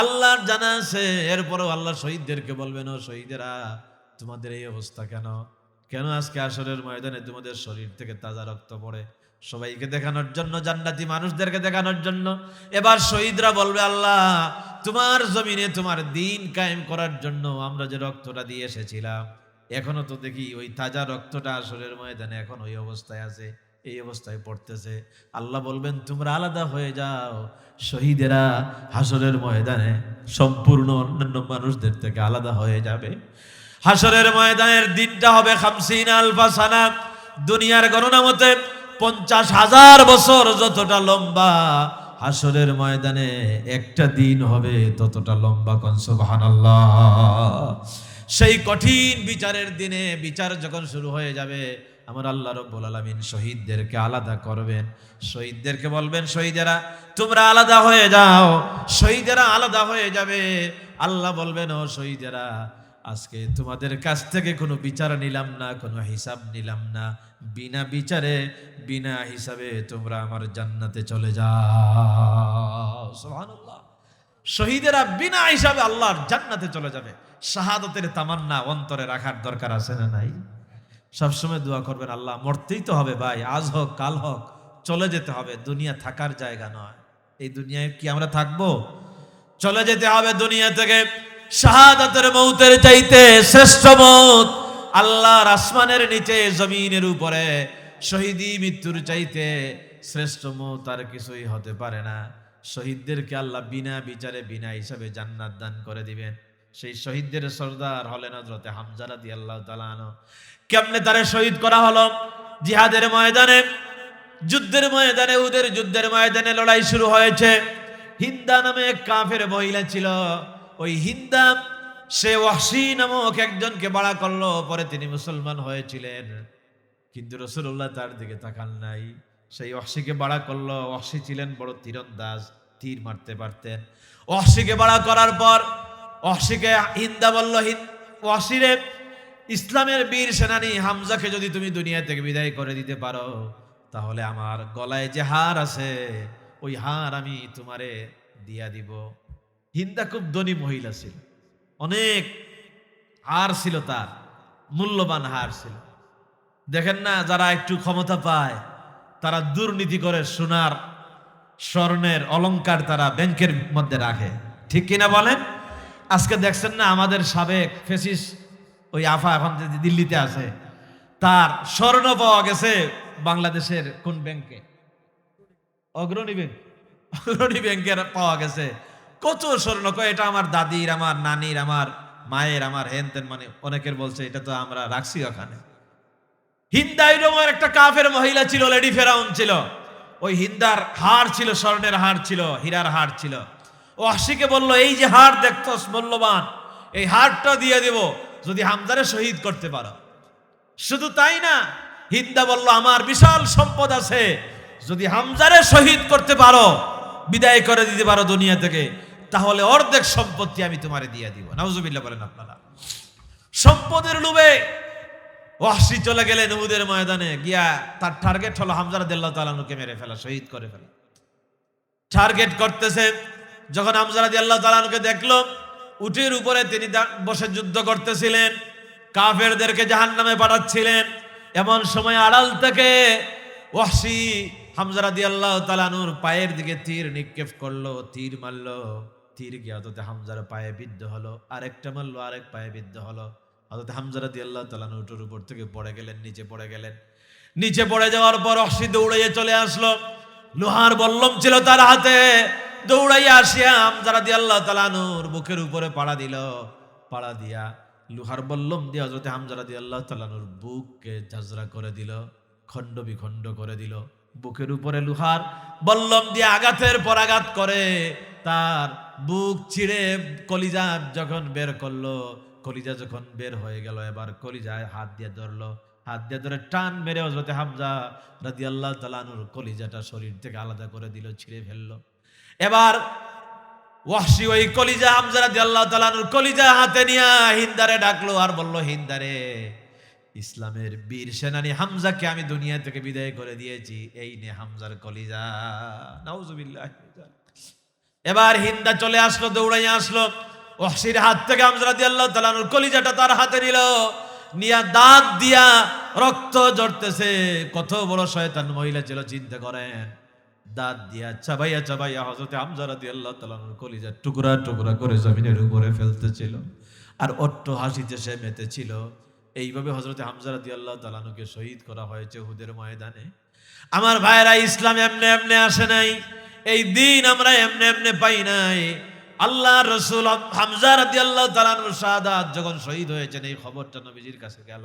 আল্লাহর জানা আছে। এরপরও আল্লাহ শহীদদেরকে বলবেন, ও শহীদেরা, তোমাদের এই অবস্থা কেন? কেন আজকে হাসরের ময়দানে তোমাদের শরীর থেকে তাজা রক্ত পড়ে? সবাইকে দেখানোর জন্য, জান্নাতি মানুষদেরকে দেখানোর জন্য। এবার শহীদরা বলবে, আল্লাহ, তোমার জমিনে তোমার দ্বীন কায়েম করার জন্য আমরা যে রক্তটা দিয়ে এসেছিলাম, এখনো তো দেখি ওই তাজা রক্তটা আসরের ময়দানে এখন ওই অবস্থায় আছে, এই অবস্থায় পড়তেছে। আল্লাহ বলবেন, তোমরা আলাদা হয়ে যাও। শহীদেরা হাসরের ময়দানে সম্পূর্ণ অন্যান্য মানুষদের থেকে আলাদা হয়ে যাবে। হাসরের ময়দানের দিনটা হবে 50 আলফা সানা। দুনিয়ার গণনা মতে 50,000 বছর যতটা লম্বা, হাসরের ময়দানে একটা দিন হবে ততটা লম্বা। কোন সুবহানাল্লাহ। সেই কঠিন বিচারের দিনে বিচার যখন শুরু হয়ে যাবে, আমার আল্লাহ রাব্বুল আলামিন শহীদদেরকে আলাদা করবেন। শহীদদেরকে বলবেন, শহীদেরা তোমরা আলাদা হয়ে যাও। শহীদেরা আলাদা হয়ে যাবে। আল্লাহ বলবেন, ও শহীদেরা, আজকে তোমাদের কাছ থেকে কোনো বিচার নিলাম না, কোনো হিসাব নিলাম না। বিনা বিচারে বিনা হিসাবে তোমরা আমার জান্নাতে চলে যাও। সুবহানাল্লাহ। শহীদেরা বিনা হিসাবে আল্লাহর জান্নাতে চলে যাবে। শাহাদাতের তামান্না অন্তরে রাখার দরকার আছে না নাই? সবসময় দোয়া করবেন, আল্লাহ, মরতেই তো হবে ভাই, আজ হোক কাল হোক, চলে যেতে হবে। দুনিয়া থাকার জায়গা নয়। এই দুনিয়ায় কি আমরা থাকবো? চলে যেতে হবে দুনিয়া থেকে। শাহাদাতের মৌতের চাইতে শ্রেষ্ঠ মৌত আল্লাহর আসমানের নিচে জমিনের উপরে শহীদি মৃত্যুর চাইতে শ্রেষ্ঠ মওত আর কিছুই হতে পারে না। শহীদদেরকে আল্লাহ বিনা বিচারে বিনা হিসাবে জান্নাত দান করে দিবেন। সেই শহীদদের সর্দার হলেন হযরত হামজা রাদিয়াল্লাহু তাআলা আনহু। কেমনে তারে শহীদ করা হলো? জিহাদের ময়দানে, যুদ্ধের ময়দানে, উহুদের যুদ্ধের ময়দানে লড়াই শুরু হয়েছে। হিন্দা নামে এক কাফের মহিলা ছিল। ওই হিন্দা সে ওয়াহশী নামক একজনকে বাড়া করলো, পরে তিনি মুসলমান হয়েছিলেন। কিন্তু রাসূলুল্লাহ তার দিকে তাকান নাই। সেই ওয়াহশীকে বাড়া করলো। ওয়াহশী ছিলেন বড় তীরন্দাজ, তীর মারতে পারতেন। ওয়াহশীকে বাড়া করার পর ওয়াহশীকে হিন্দা বলল, ওয়াহশীরে, ইসলামের বীর সেনানী হামজাকে যদি তুমি দুনিয়া থেকে বিদায় করে দিতে পারো, তাহলে আমার গলায় যে হার আছে ওই হার আমি তোমারে দিয়া দিব। হিন্দা খুব ধনী মহিলা ছিল, অনেক হার ছিল, তার মূল্যবান হার ছিল। দেখেন না, যারা একটু ক্ষমতা পায় তারা দুর্নীতি করে সোনার স্বর্ণের অলংকার তারা ব্যাংকের মধ্যে রাখে, ঠিক কিনা বলেন? আজকে দেখছেন না আমাদের সাবেক ফেসিস ওই আফা এখন যে দিল্লিতে আছে, তার স্বর্ণ পাওয়া গেছে বাংলাদেশের কোন ব্যাংকে? অগ্রণী ব্যাংক, অগ্রণী ব্যাংকের পাওয়া গেছে। কত স্বর্ণ! এটা আমার দাদির, আমার নানির, আমার মায়ের, আমার হেনতেন, মানে অনেকের বলছে এটা তো আমরা রাখছি ওখানে। হিন্দা এরকম একটা কাফের মহিলা ছিল, লেডি ফেরাউন ছিল। ওই হিন্দার হার ছিল, স্বর্ণের হার ছিল, হীরার হার ছিল। ও ওয়াহশীকে বলল, এই যে হার দেখতস মূল্যবান, এই হারটা দিয়ে দেব যদি হামজারে শহীদ করতে পারো। শুধু তাই না, হিন্দা বলল, আমার বিশাল সম্পদ আছে, যদি হামজারে শহীদ করতে পারো, বিদায় করে দিতে পারো দুনিয়া থেকে, তাহলে অর্ধেক সম্পত্তি আমি তোমারে দিয়ে দিব। নাউজুবিল্লাহ বলেন আপনারা। সম্পদের লোভে ওয়াহশী চলে গেলেন উহুদের ময়দানে। গিয়া তার টার্গেট হলো হামজা রাদিয়াল্লাহু তাআলা আনহুকে মেরে ফেলা, শহীদ করে ফেলা। টার্গেট করতেছে। যখন হামজা রাদিয়াল্লাহু তাআলা আনহুকে দেখলো, উটের উপরে তিনি বসে যুদ্ধ করতেছিলেন, কাফেরদেরকে জাহান্নামে পাঠাচ্ছিলেন, এমন সময় আড়াল থেকে ওয়াহশী হামজা রাদিয়াল্লাহু তাআলা আনহুর পায়ের দিকে তীর নিক্ষেপ করলো, তীর মারলো। তীর গিয়ে হযরত হামজার পায়ে বিদ্ধ হলো, আরেকটা মারলো, আরেক পায়ে বিদ্ধ হলো। হযরত হামজা রাদিয়াল্লাহু তাআলা আনহু উটের উপর থেকে পড়ে গেলেন, নিচে পড়ে গেলেন। নিচে পড়ে যাওয়ার পর ওয়াহশী দৌড়াইয়ে চলে আসলো, লোহার বল্লম ছিল তার হাতে। দৌড়াইয়া আসিয়া হামজা রাদিয়াল্লাহু তাআলা আনহুর বুকের উপরে পাড়া দিল। পাড়া দিয়া লোহার বল্লম দিয়ে হযরত হামজা রাদিয়াল্লাহু তাআলা আনহুর বুককে ঝাঁঝরা করে দিল, খণ্ড বিখণ্ড করে দিল। বুকের উপরে লোহার বল্লম দিয়ে আঘাতের পর আঘাত করে তার বুক ছিঁড়ে কলিজা যখন বের করলো, কলিজা যখন বের হয়ে গেল, এবার কলিজায় হাত দিয়ে ধরলো, হাত দিয়ে ধরে টান মেরে হযরত হামজা রাদিয়াল্লাহু তাআলা আনহুর কলিজাটা শরীর থেকে আলাদা করে দিল, ছিঁড়ে ফেললো। এবার ওয়াহশী ওই কলিজা, হামজা রাদিয়াল্লাহু তাআলা আনহুর কলিজা হাতে নিয়ে হিন্দারে ডাকলো আর বলল, হিন্দারে, ইসলামের বীর সেনানী হামজাকে আমি দুনিয়া থেকে বিদায় করে দিয়েছি, এই নে হামজার কলিজা। নাউজুবিল্লাহ। এবার হিন্দা চলে আসলো, দৌড়াইয়া আসলো, ওয়াহশীর হাত থেকে হামজা রাদিয়াল্লাহু তাআলা আনহুর কলিজাটা তার হাতে নিল, নিয়া দাঁত দিয়া রক্ত ঝরতেছে। কত বড় শয়তান মহিলা ছিল চিন্তা করেন। দাঁত দিয়া চাবাইয়া চাবাইয়া হযরত হামজা রাদিয়াল্লাহু তাআলা আনহুর কলিজা টুকরা টুকরা করে জমিনের উপরে ফেলতেছিল, আর অট্ট হাসিতে সে মেতেছিল। এইভাবে হযরত হামজা রাদিয়াল্লাহু তাআলা আনহুকে শহীদ করা হয়েছে উহুদের ময়দানে। আমার ভাইরা, ইসলাম এমনি এমনি আসে নাই, এই দিন আমরা এমনি এমনি পাই নাই। আল্লাহর রাসূল হামজা রাদিয়াল্লাহু তাআলা আনহুর শাহাদাত যখন শহীদ হয়েছেন, এই খবরটা নবীজির কাছে গেল।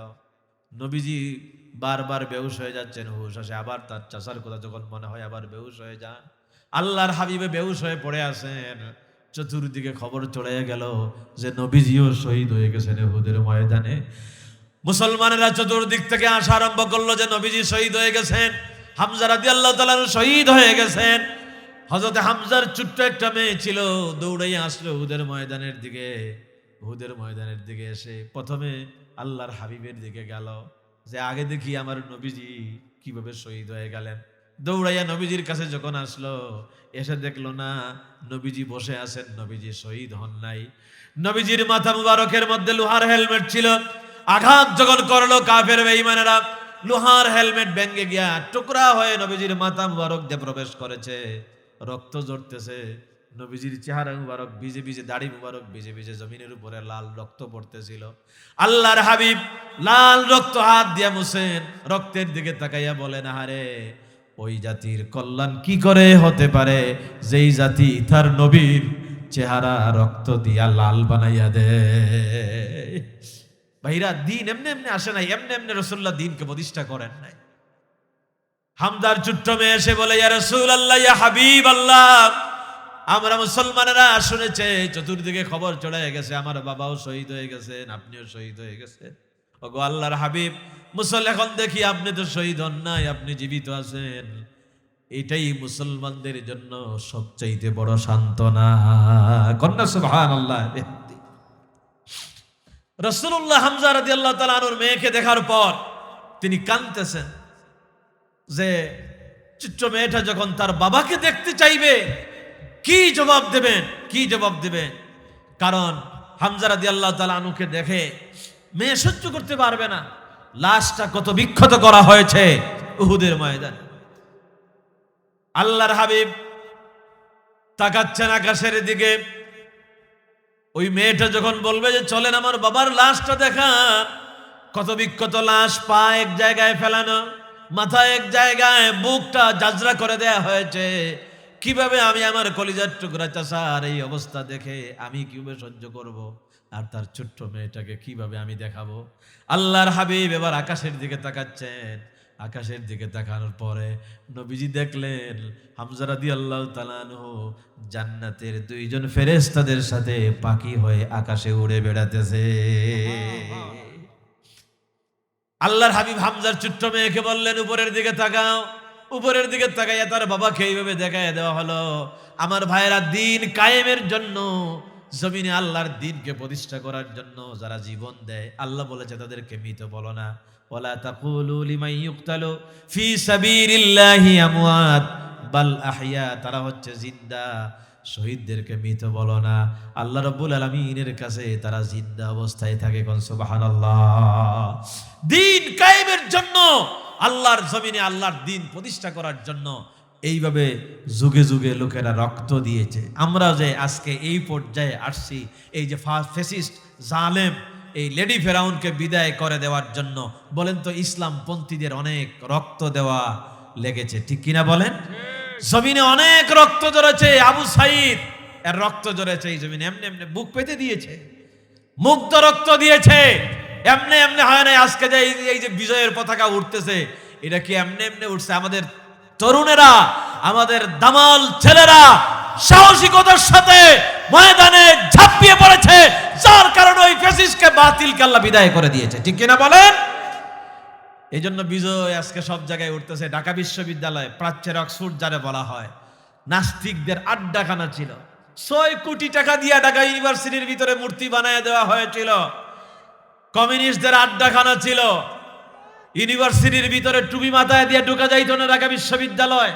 নবীজি বারবার বেহুশ হয়ে যাচ্ছেন, হুশ আসে, আবার তার চাচার কথা যখন মনে হয় আবার বেহুশ হয়ে যান। আল্লাহর হাবিবে বেহুশ হয়ে পড়ে আছেন। চতুর্দিকে খবর চলে গেল যে নবীজিও শহীদ হয়ে গেছেন উহুদের ময়দানে। মুসলমানেরা চতুর্দিক থেকে আসা আরম্ভ করলো যে নবীজি শহীদ হয়ে গেছেন, হামজা রাদিয়াল্লাহু তাআলা আনহু শহীদ হয়ে গেছেন। হযরত হামজার ছোট্ট একটা মেয়ে ছিল, দৌড়াইয়া আসলো উহুদের ময়দানের দিকে। উহুদের ময়দানের দিকে এসে প্রথমে আল্লাহর হাবিবের দিকে গেল যে আগে দেখি আমার নবীজি কিভাবে শহীদ হয়ে গেলেন। দৌড়াইয়া নবীজির কাছে যখন আসলো, এসে দেখলো না নবীজি বসে আছেন, নবীজি শহীদ হন নাই। নবীজির মাথা মুবারকের মধ্যে লোহার হেলমেট ছিল। আঘাত যখন করলো কাফের বেঈমানেরা, লোহার হেলমেট ভেঙে গিয়া টুকরা হয়ে নবীজির মাথা মুবারক দিয়ে প্রবেশ করেছে। রক্ত ঝরতেছে, নবীজির চেহারা মুবারক ভিজে ভিজে, দাড়ি মুবারক ভিজে ভিজে জমিনের উপরে লাল রক্ত পড়তেছিল। আল্লাহর হাবিব লাল রক্ত হাত দিয়া মুছেন, রক্তের দিকে তাকাইয়া বলেন, আহারে ওই জাতির কল্যাণ কি করে হতে পারে যেই জাতি তার নবীর চেহারা রক্ত দিয়া লাল বানাইয়া দেয়। ভাইরা, দিন এমনি এমনি আসে নাই, এমনি এমনি রাসূলুল্লাহ দিনকে প্রতিষ্ঠা করেন নাই। হামজার ছোট্ট মেয়ে এসে বলে, ইয়া রাসূলুল্লাহ, ইয়া হাবিবাল্লাহ, আমরা মুসলমানেরা শুনেছে চতুর্দিকে খবর ছড়ায় গেছে আমার বাবাও শহীদ হয়ে গেছেন, আপনিও শহীদ হয়ে গেছেন। ওগো আল্লাহর হাবিব, এখন দেখি আপনি তো শহীদ হন নাই, আপনি জীবিত আছেন। এটাই মুসলমানদের জন্য সবচাইতে বড় সান্ত্বনা। কন্যা সুবহানাল্লাহ। রাসূলুল্লাহ হামজা রাদিয়াল্লাহু তাআলা আনহুর মেয়েকে দেখার পর তিনি কাঁদতেছেন যে ছোট্ট মেয়েটা যখন তার বাবাকে দেখতে চাইবে কি জবাব দেবেন, কি জবাব দেবেন। কারণ হামজা রাদিয়াল্লাহু তাআলা আনহুকে দেখে মেয়ে সহ্য করতে পারবে না। লাশটা কত বিক্ষত করা হয়েছে উহুদের ময়দানে। আল্লাহর হাবিব তাকাচ্ছেন আকাশের দিকে। ওই মেয়েটা যখন বলবে যে চলেন আমার বাবার লাশটা দেখান, কত বিক্ষত লাশ, পা এক জায়গায় ফেলানো, মাথা এক জায়গায়, বুকটা জাজরা করে দেয়া হয়েছে। কিভাবে আমি আমার কলিজার টুকরা চাচার এই অবস্থা দেখে আমি কিভাবে সহ্য করব, আর তার ছোট্ট মেয়েটাকে কিভাবে আমি দেখাবো। আল্লাহর হাবিব এবার আকাশের দিকে তাকাচ্ছেন। আকাশের দিকে তাকানোর পরে নবীজি দেখলেন হামজা রাদিয়াল্লাহু তাআলা আনহু জান্নাতের দুইজন ফেরেশতাদের সাথে পাখি হয়ে আকাশে উড়ে বেড়াতেছে। আল্লাহর হাবিব হামজার ছোট্ট মেয়েকে বললেন, উপরের দিকে তাকাও। উপরের দিকে তাকাইয়া তার বাবাকে এইভাবে দেখাইয়া দেওয়া হলো। আমার ভাইয়েরা, দিন কায়েমের জন্য, জমিনে আল্লাহর দিনকে প্রতিষ্ঠা করার জন্য যারা জীবন দেয়, আল্লাহ বলেছে তাদেরকে মৃত বলো না। ওয়ালা তাকুলু লিমান ইউকতালু ফি সাবিলিল্লাহি আমওয়াত বাল আহইয়া, তারা হচ্ছে জিন্দা। শহীদদেরকে মৃত বলো না। আল্লাহ রাব্বুল আলামিনের কাছে তারা জিন্দা অবস্থায় থাকে। কোন সুবহানাল্লাহ। দিন কায়েমের জন্য, আল্লাহর জমিনে আল্লাহর দিন প্রতিষ্ঠা করার জন্য এইভাবে যুগে যুগে লোকেরা রক্ত দিয়েছে। আমরা যে আজকে এই পর্যায়ে আসছি, এই যে ফ্যাসিস্ট জালেম এই লেডি ফেরাউনকে বিদায় করে দেওয়ার জন্য, বলেন তো ইসলাম পন্থীদের অনেক রক্ত দেওয়া লেগেছে, ঠিক কিনা বলেন? জমিনে অনেক রক্ত ঝরেছে। আবু সাইদ এর রক্ত ঝরেছে এই জমিনে, এমনি এমনি বুক পেতে দিয়েছে, মুক্ত রক্ত দিয়েছে। এমনি এমনি হয় না। আজকে যে এই যে বিজয়ের পতাকা উঠতেছে, এটা কি এমনি এমনি উঠছে? আমাদের তরুণেরা, আমাদের দামাল ছেলেরা সাহসিকতার সাথে ময়দানে ঝাঁপিয়ে পড়েছে, যার কারণে ওই ফ্যাসিস্টকে বাতিলকে আল্লাহ বিদায় করে দিয়েছে, ঠিক কিনা বলেন? এই জন্য বিজয় আজকে সব জায়গায় উঠতেছে। ঢাকা বিশ্ববিদ্যালয়, প্রাচ্যের অক্সফোর্ড যারা বলা হয়, নাস্তিকদের আড্ডাখানা ছিল। 6 কোটি টাকা দিয়ে ঢাকা ইউনিভার্সিটির ভিতরে মূর্তি বানায় দেওয়া হয়েছিল। কমিউনিস্টদের আড্ডাখানা ছিল। ইউনিভার্সিটির ভিতরে টুপি মাথায় দিয়ে ঢোকা যাইত না ঢাকা বিশ্ববিদ্যালয়।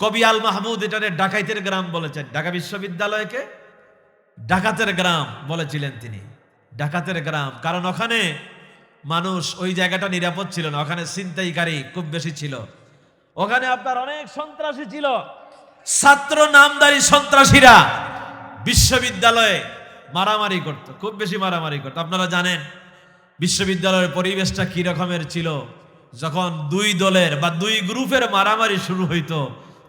কবি আল মাহমুদ এটারে ডাকাইতের গ্রাম বলেছেন। ঢাকা বিশ্ববিদ্যালয়কে ডাকাতের গ্রাম বলেছিলেন তিনি। ডাকাতের গ্রাম, কারণ ওখানে মানুষ, ওই জায়গাটা নিরাপদ ছিল না। ওখানে ছিনতাইকারী খুব বেশি ছিল। ওখানে আপনার অনেক সন্ত্রাসী ছিল। ছাত্র নামদারি সন্ত্রাসীরা বিশ্ববিদ্যালয়ে মারামারি করত, খুব বেশি মারামারি করত। আপনারা জানেন বিশ্ববিদ্যালয়ের পরিবেশটা কি রকমের ছিল। যখন 2 দলের বা 2 গ্রুপের মারামারি শুরু হইতো,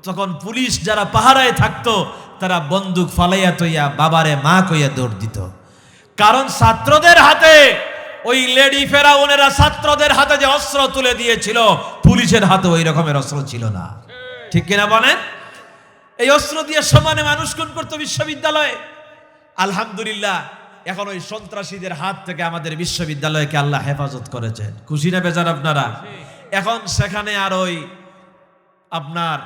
তখন পুলিশ যারা পাহারায় থাকতো তারা বন্দুক ফালাইয়া তৈয়া বাবারে মা কইয়া দৌড় দিত। কারণ ছাত্রদের হাতে, ওই লেডি ফেরাউনেরা ছাত্রদের হাতে যে অস্ত্র তুলে দিয়েছিল, পুলিশের হাতে ওই রকমের অস্ত্র ছিল না, ঠিক কিনা বলেন? এই অস্ত্র দিয়ে সমানে মানুষ খুন করতো বিশ্ববিদ্যালয়ে। আলহামদুলিল্লাহ, এখন ওই সন্ত্রাসীদের হাত থেকে আমাদের বিশ্ববিদ্যালয়কে আল্লাহ হেফাজত করেছেন। খুশি না বেজার আপনারা? এখন সেখানে আর ওই আপনার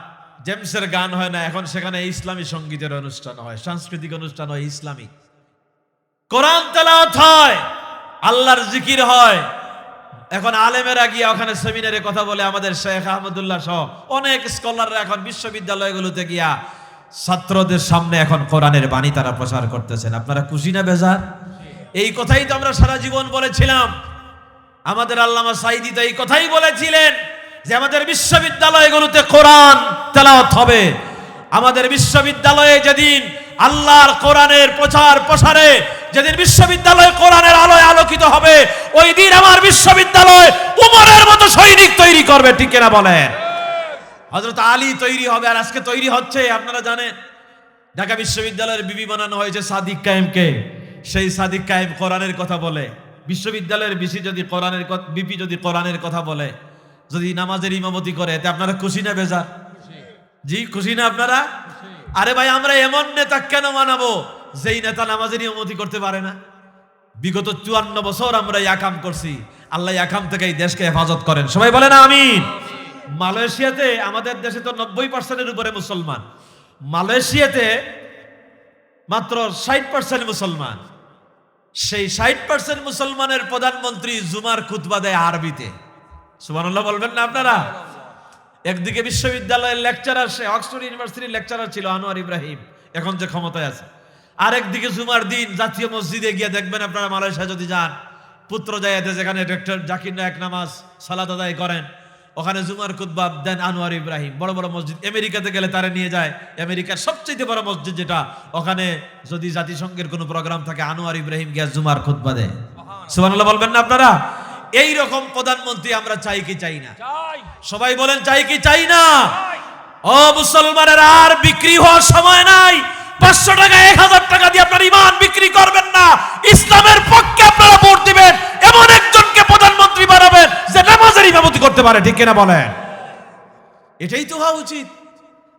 জেমসের গান হয় না, এখন সেখানে ইসলামী সঙ্গীতের অনুষ্ঠান হয়, সাংস্কৃতিক অনুষ্ঠান হয়, ইসলামিক কোরআন তেলাওয়াত হয়, আল্লাহর জিকির হয়। এখন আলেমেরা গিয়ে ওখানে সেমিনারে কথা বলে। আমাদের শেখ আহমদুল্লাহ সহ অনেক স্কলাররা এখন বিশ্ববিদ্যালয়গুলোতে গিয়া ছাত্রদের সামনে এখন কোরআনের বাণী তারা প্রচার করতেছেন। আপনারা খুশি না বেজার? এই কথাই তো আমরা সারা জীবন বলেছিলাম। আমাদের আল্লামা সাঈদী তো এই কথাই বলেছিলেন যে আমাদের বিশ্ববিদ্যালয়গুলোতে কোরআন তেলাওয়াত হবে। আমাদের বিশ্ববিদ্যালয়ে যেদিন আল্লাহর কোরআনের প্রচার প্রসারে, যেদিন বিশ্ববিদ্যালয় কোরআনের আলোয় আলোকিত হবে, ওই দিন আমার বিশ্ববিদ্যালয় উমরের মতো সৈনিক তৈরি করবে, ঠিক কিনা বলেন? হযরত আলী তৈরি হবে, আর আজকে তৈরি হচ্ছে। আপনারা জানেন ঢাকা বিশ্ববিদ্যালয়ের বিবি বানানো হয়েছে সাদিক কায়েমকে। সেই সাদিক কায়েম কোরআনের কথা বলে, বিশ্ববিদ্যালয়ের বিপি যদি কোরআনের কথা বলে, যদি নামাজের ইমামতি করে, এতে আপনারা খুশি না বেজার? জি খুশি না আপনারা? আরে ভাই, আমরা এমন নেতা কেন মানাবো যেই নেতা নামাজের ইমামতি করতে পারে না? বিগত 54 বছর আমরা এই কাম করছি। আল্লাহ এই কাম থেকে এই দেশকে হেফাজত করেন, সবাই বলেন আমিন। মালয়েশিয়াতে, আমাদের দেশে তো 90%-এর উপরে মুসলমান, মালয়েশিয়াতে মাত্র 60% মুসলমান। সেই 60% মুসলমানের প্রধানমন্ত্রী জুমার খুতবা দেয় আরবিতে। সুবহানাল্লাহ বলবেন না আপনারা? একদিকে বিশ্ববিদ্যালয়ের লেকচারার, সে অক্সফোর্ড ইউনিভার্সিটির লেকচারার ছিল আনোয়ার ইব্রাহিম, এখন যে ক্ষমতায় আছে। আরেকদিকে জুমার দিন জাতীয় মসজিদে গিয়ে দেখবেন আপনারা, মালয়েশিয়া যদি যান, পুত্র জায়াতে যেখানে ডক্টর জাকির নায়েক নামাজ সালাত আদায় করেন, ওখানে জুমার খুতবা দেন আনোয়ার ইব্রাহিম। বড় বড় মসজিদ, আমেরিকাতে গেলে তারা নিয়ে যায়, আমেরিকার সবচেয়ে বড় মসজিদ যেটা, ওখানে যদি জাতিসংঘের কোনো প্রোগ্রাম থাকে, আনোয়ার ইব্রাহিম গিয়ে জুমার খুতবা দেয়। সুবহানাল্লাহ বলবেন না আপনারা? এই রকম প্রধানমন্ত্রী আমরা চাই কি চাই না? সবাই বলেন চাই কি চাই না? ও মুসলমানের, আর বিক্রি হওয়ার সময় নাই। 500 টাকা 1000 টাকা দিয়ে আপনার ঈমান বিক্রি করবেন না। ইসলামের পক্ষে আপনারা ভোট দিবেন, এমন একজনকে প্রধানমন্ত্রী বানাবেন যে নামাজের ইমামতি করতে পারে, ঠিক কিনা বলেন? এটাই তো হওয়া উচিত।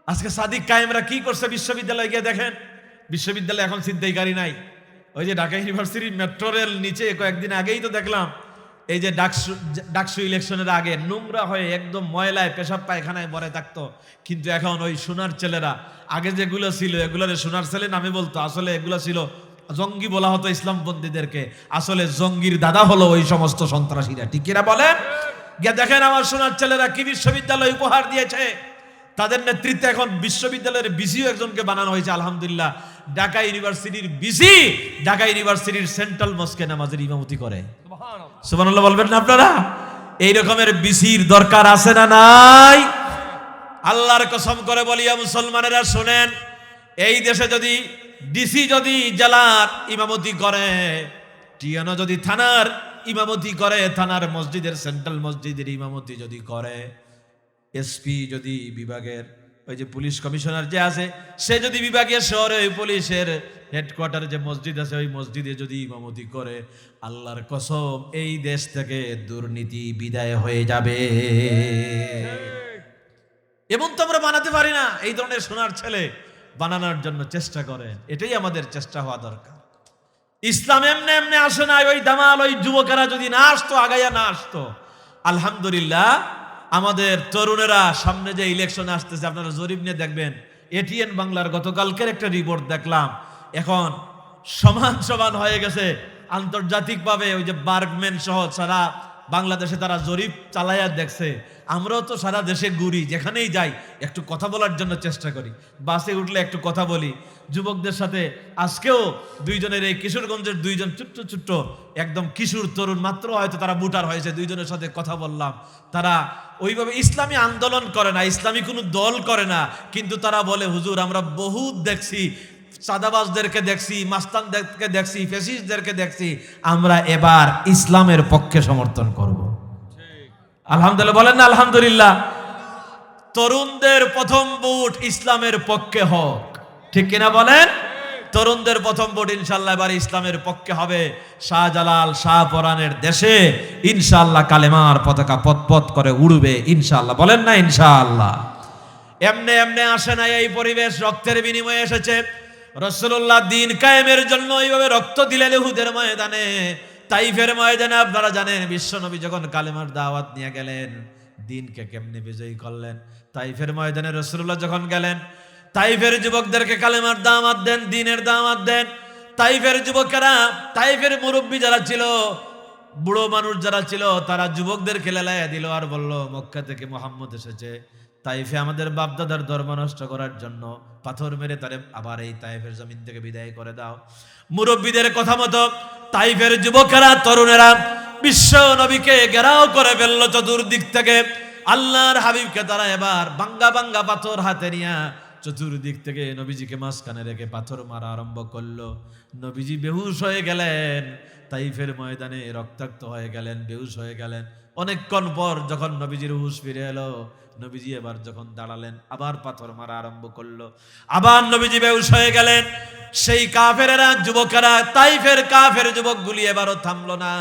আজকে সাদিক কায়েমরা কি করছে? বিশ্ববিদ্যালয়ে গিয়ে দেখেন, বিশ্ববিদ্যালয়ে এখন ছিনতাইকারী নাই। ওই যে ঢাকা ইউনিভার্সিটির মেট্রো রেল নিচে কয়েকদিন আগেই তো দেখলাম, এই যে ডাকসু ইলেকশনের আগে নোংরা হয়ে একদম ময়লায় পেশাব পায়খানায় ভরে থাকতো। কিন্তু এখন ওই সোনার ছেলেরা, আগে যেগুলো ছিল এগুলোর সোনার ছেলে নামে বলতো, আসলে এগুলো ছিল জঙ্গি বলা হতো ইসলামপন্থীদেরকে। আসলে জঙ্গির দাদা হলো ওই সমস্ত সন্ত্রাসীরা, ঠিক কিনা বলেন? গিয়ে দেখেন আমার সোনার ছেলেরা কি বিশ্ববিদ্যালয় উপহার দিয়েছে। তাদের নেতৃত্বে এখন বিশ্ববিদ্যালয়ের বিসিও একজনকে বানানো হয়েছে, আলহামদুলিল্লাহ। ঢাকা ইউনিভার্সিটির বিসি ঢাকা ইউনিভার্সিটির সেন্ট্রাল মস্কে নামাজের ইমামতি করে। সুবহানাল্লাহ বলবেন না আপনারা? এই রকমের বিসির দরকার আছে না নাই? আল্লাহর কসম করে বলিয়া মুসলমানেরা শোনেন, এই দেশে যদি ডিসি যদি জেলার ইমামতি করে, টিএনও যদি থানার ইমামতি করে, থানার মসজিদের সেন্ট্রাল মসজিদের ইমামতি যদি করে, এসপি যদি বিভাগের, ওই যে পুলিশ কমিশনার যে আছে, সে যদি বিভাগীয় শহরে ওই পুলিশের হেডকোয়ার্টারে যে মসজিদ আছে, ওই মসজিদে যদি ইমামতি করে, আল্লাহর কসম এই দেশ থেকে দুর্নীতি বিদায় হয়ে যাবে। এমন তো আমরা বানাতে পারি না। এই ধরনের সোনার ছেলে বানানোর জন্য চেষ্টা করেন, এটাই আমাদের চেষ্টা হওয়া দরকার। ইসলাম এমনি এমনি আসে না। ওই দামাল ওই যুবকেরা যদি না আসতো, আগাইয়া না আসতো, আলহামদুলিল্লাহ আমাদের তরুণেরা সামনে যে ইলেকশন আসতেছে, আপনারা জরিপ নিয়ে দেখবেন। এটিএন বাংলার গতকালকের একটা রিপোর্ট দেখলাম, এখন সমান সমান হয়ে গেছে আন্তর্জাতিকভাবে। ওই যে বার্গম্যান সহ সারা বাংলাদেশে তারা জরিপ চালাইয়া দেখছে। আমরাও তো সারা দেশে ঘুরি, যেখানেই যাই একটু কথা বলার জন্য চেষ্টা করি। বাসে উঠলে একটু কথা বলি যুবকদের সাথে। আজকেও দুইজনের, এই কিশোরগঞ্জের দুইজন ছোট্ট ছোট্ট একদম কিশোর তরুণ, মাত্র হয়তো তারা ভোটার হয়েছে, দুইজনের সাথে কথা বললাম। তারা ওইভাবে ইসলামী আন্দোলন করে না, ইসলামী কোনো দল করে না, কিন্তু তারা বলে হুজুর আমরা বহুত দেখছি, চাঁদাবাজদেরকে দেখছি, মাস্তানদেরকে দেখছি, ফ্যাসিস্টদেরকে দেখছি, আমরা এবার ইসলামের পক্ষে সমর্থন করব। আলহামদুলিল্লাহ বলেন না আলহামদুলিল্লাহ? তরুণদের প্রথম ভোট ইসলামের পক্ষে হোক, ঠিক কিনা বলেন? তরুণদের প্রথম ভোট ইনশাআল্লাহ এবার ইসলামের পক্ষে হবে। শাহজালাল শাহপরানের দেশে ইনশাআল্লাহ কালেমার পতাকা পতপত করে উড়বে ইনশাআল্লাহ, বলেন না ইনশাআল্লাহ? এমনে এমনে আসে না এই পরিবেশ, রক্তের বিনিময়ে এসেছে। রাসূলুল্লাহ দ্বীন কায়েমের জন্য এইভাবে রক্ত দিলেন উহুদের ময়দানে, তাইফের ময়দানে। আপনারা জানেন বিশ্বনবী যখন কালেমার দাওয়াত নিয়ে গেলেন, দ্বীনকে কেমনে বিজয়ী করলেন। তাইফের ময়দানে রাসূলুল্লাহ যখন গেলেন, তাইফের যুবকদেরকে কালেমার দাওয়াত দেন, দ্বীনের দাওয়াত দেন। তাইফের যুবকেরা, তাইফের মুরব্বী যারা ছিল, বুড়ো মানুষ যারা ছিল, তারা যুবকদেরকে লেলাইয়া দিল আর বলল মক্কা থেকে মুহাম্মদ এসেছে, তাইফে আমাদের বাপদাদার ধর্ম নষ্ট করার জন্য পাথর মেরে তারে আবার এই তাইফের জমিন থেকে বিদায় করে দাও। মুরব্বীদের কথা মতো তাইফের যুবকেরা, তরুণেরা বিশ্ব নবীকে ঘেরাও করে ফেলল চতুর্দিক থেকে। আল্লাহর হাবিবকে তারা এবার বাঙ্গা বাঙ্গা পাথর হাতে নিয়ে চতুর্দিক থেকে নবীজিকে মাঝখানে রেখে পাথর মারা আরম্ভ করলো। নবীজি বেহুশ হয়ে গেলেন। তাইফের ময়দানে রক্তাক্ত হয়ে গেলেন, বেহুশ হয়ে গেলেন। অনেকক্ষণ পর যখন নবীজির হুঁশ ফিরে এলো, নবীজি এবার যখন দাঁড়ালেন, আবার পাথর মারা আরম্ভ করলো, আবার নবীজি বেহুশ হয়ে গেলেন। সেই কাফেরেরা, যুবকেরা, তাইফের কাফের যুবকগুলি এবারও থামলো না।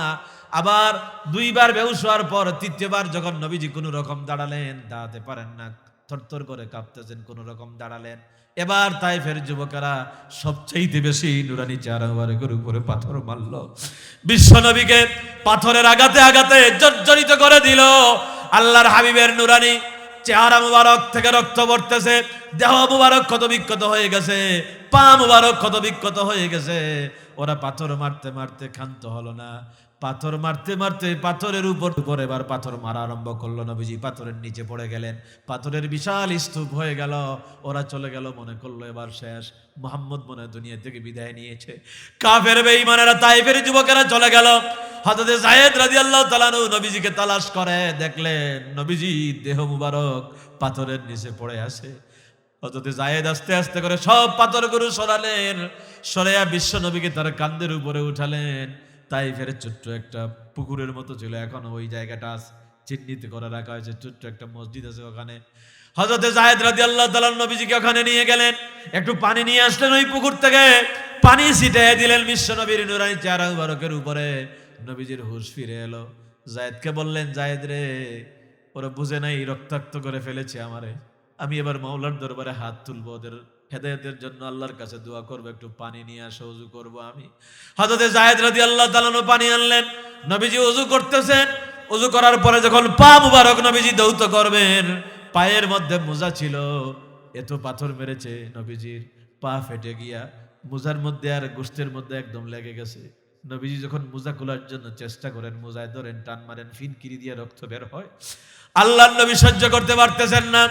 আবার দুইবার বেহুশ হওয়ার পর তৃতীয়বার যখন নবীজি কোনো রকম দাঁড়ালেন, দাঁড়াতে পারেন না, থরথর করে কাঁপতেছেন, কোনো রকম দাঁড়ালেন। এবার তাইফের যুবকেরা সবচেয়ে বেশি নুরানি চেহারা মুবারকের উপরে পাথর মারল। বিশ্ব নবীকে পাথরের আঘাতে আঘাতে জর্জরিত করে দিল। আল্লাহর হাবিবের নুরানি চেহারা মুবারক থেকে রক্ত পড়তেছে, দেহ মুবারক ক্ষত বিক্ষত হয়ে গেছে, পা মুবারক ক্ষত বিক্ষত হয়ে গেছে। ওরা পাথর মারতে মারতে ক্ষান্ত হলো না, পাথর মারতে মারতে পাথরের উপর এবার পাথর মারা আরম্ভ করলো। নবীজি পাথরের নিচে পড়ে গেলেন, পাথরের বিশাল স্তূপ হয়ে গেল। ওরা চলে গেল, মনে করলো এবার শেষ, মুহাম্মদ মনে দুনিয়া থেকে বিদায় নিয়েছে। কাফের বেঈমানেরা, তাইফের যুবকেরা চলে গেল। হযরত যায়েদ রাদিয়াল্লাহু তাআলা আনহু নবীজিকে তালাশ করে দেখলেন নবীজি দেহ মুবারক পাথরের নিচে পড়ে আছে। হযরত যায়েদ আস্তে আস্তে করে সব পাথরগুলো সরালেন, সরাইয়া বিশ্ব নবীকে তার কাঁধের উপরে উঠালেন। তাইফের ছোট্ট একটা পুকুরের মতো ছিল, এখন ওই জায়গাটা চিহ্নিত করে রাখা হয়েছে, ছোট্ট একটা মসজিদ আছে ওখানে। হযরত যায়েদ রাদিয়াল্লাহু তাআলা নবীজিকে ওখানে নিয়ে গেলেন, একটু পানি নিয়ে আসলেন, ওই পুকুর থেকে পানি ছিটিয়ে দিলেন বিশ্ব নবীর নুরানি চেহারা মুবারকের উপরে। নবীজির হুঁশ ফিরে এলো। যায়েদকে বললেন, যায়েদ রে, ওরা বুঝে নাই রক্তাক্ত করে ফেলেছে আমারে, আমি এবার মাওলার দরবারে হাত তুলবো, ওদের হেদায়েতের জন্য আল্লাহর কাছে দোয়া করবো, একটু পানি নিয়ে আসো, ওযু করবো আমি। হযরত যায়েদ রাদিয়াল্লাহু তাআলা আনহু পানি আনলেন, নবীজি ওযু করতেছেন। ওযু করার পরে যখন পা মুবারক নবীজি ধৌত করবেন, পায়ের মধ্যে মোজা ছিল, এত পাথর মেরেছে নবীজির পা ফেটে গিয়া মোজার মধ্যে আর গোশতের মধ্যে একদম লেগে গেছে। নবীজি যখন মোজা খোলার জন্য চেষ্টা করেন, মোজায় ধরেন, টান মারেন, ফিনকিরি দিয়ে রক্ত বের হয়। আল্লাহর নবী সহ্য করতে পারতেছেন না,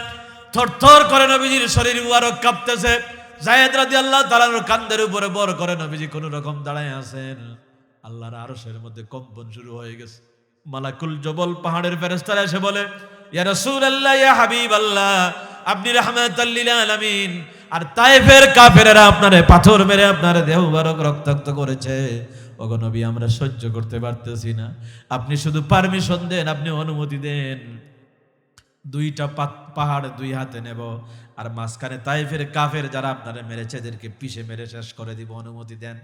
থরথর করে নবীজির শরীর মুবারক কাঁপতেছে। যায়েদ রাদিয়াল্লাহু তাআলার কাঁধের উপরে বর করে নবীজি কোন রকম দাঁড়ায় আছেন। আল্লাহর আরশের মধ্যে কম্পন শুরু হয়ে গেছে। মালাকুল জবল পাহাড়ের ফেরেশতারা এসে বলে, ইয়া রাসূলুল্লাহ, ইয়া হাবিবাল্লাহ, আপনি রাহমাতাল লিল আলামিন, আর তায়েফের কাফেররা আপনারে পাথর মেরে আপনার দেহ মুবারক রক্তাক্ত করেছে। ওগো নবী, আমরা সহ্য করতে পারতেছি না, আপনি শুধু পারমিশন দেন, আপনি অনুমতি দেন, দুইটা পাহাড় দুই হাতে নেব, আর মাঝখানে তাইফের কাফের যারা আপনারা মেরেছে এদেরকে পিষে মেরে শেষ করে দিব, অনুমতি দেন।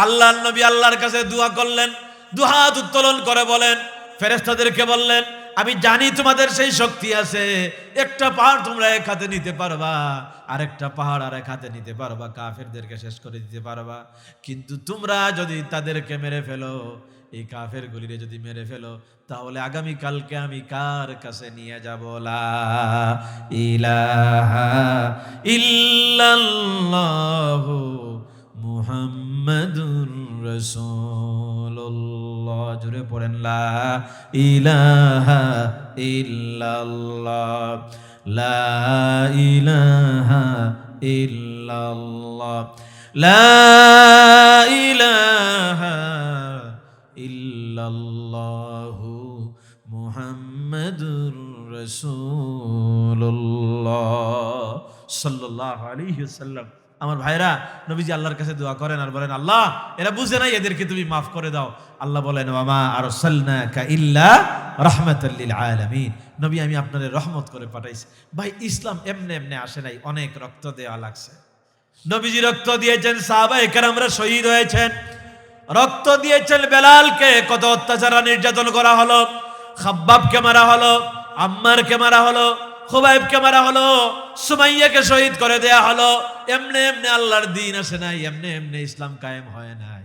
আল্লাহর নবী আল্লাহর কাছে দোয়া করলেন, দুহাত উত্তোলন করে বলেন, ফেরেশতাদেরকে বললেন, আমি জানি তোমাদের সেই শক্তি আছে, একটা পাহাড় তোমরা এক হাতে নিতে পারবা, আরেকটা পাহাড় আর এক হাতে নিতে পারবা, কাফেরদেরকে শেষ করে দিতে পারবা। কিন্তু তোমরা যদি তাদেরকে মেরে ফেলো, এই কাফের গুলিরে যদি মেরে ফেলো, তাহলে আগামী কালকে আমি কার কাছে নিয়ে যাব? লা ইলাহা ইল্লাল্লাহু মুহাম্মাদুর রাসূলুল্লাহ। জোরে পড়েন, লা ইলাহা ইল্লাল্লাহ, লা ইলাহা ইল্লাল্লাহ, লা ইলাহা ইল্লাল্লাহু মুহাম্মাদুর রাসূলুল্লাহ সাল্লাল্লাহু আলাইহি ওয়াসাল্লাম। আমার ভাইরা, নবীজি আল্লাহর কাছে দোয়া করেন আর বলেন, আল্লাহ, এরা বুঝে নাই, এদেরকে তুমি মাফ করে দাও। আল্লাহ বলেন, ওয়ামা আরসালনাকা ইল্লা রাহমাতাল লিল আলামিন, নবী আমি আপনাদের রহমত করে পাঠাইছি। ভাই, ইসলাম এমনি এমনি আসে নাই, অনেক রক্ত দেওয়া লাগছে। নবীজি রক্ত দিয়েছেন, সাহাবায়ে কেরামরা শহীদ হয়েছেন, রক্ত দিয়েছেন। বেলালকে কত অত্যাচার নির্যাতন করা হলো, খাব্বাবকে মারা হলো, আম্মারকে মারা হলো, খুবাইবকে মারা হলো, সুমাইয়াকে শহীদ করে দেয়া হলো। এমনি এমনি আল্লাহর দ্বীন আসে নাই, এমনি এমনি ইসলাম কায়েম হয় নাই।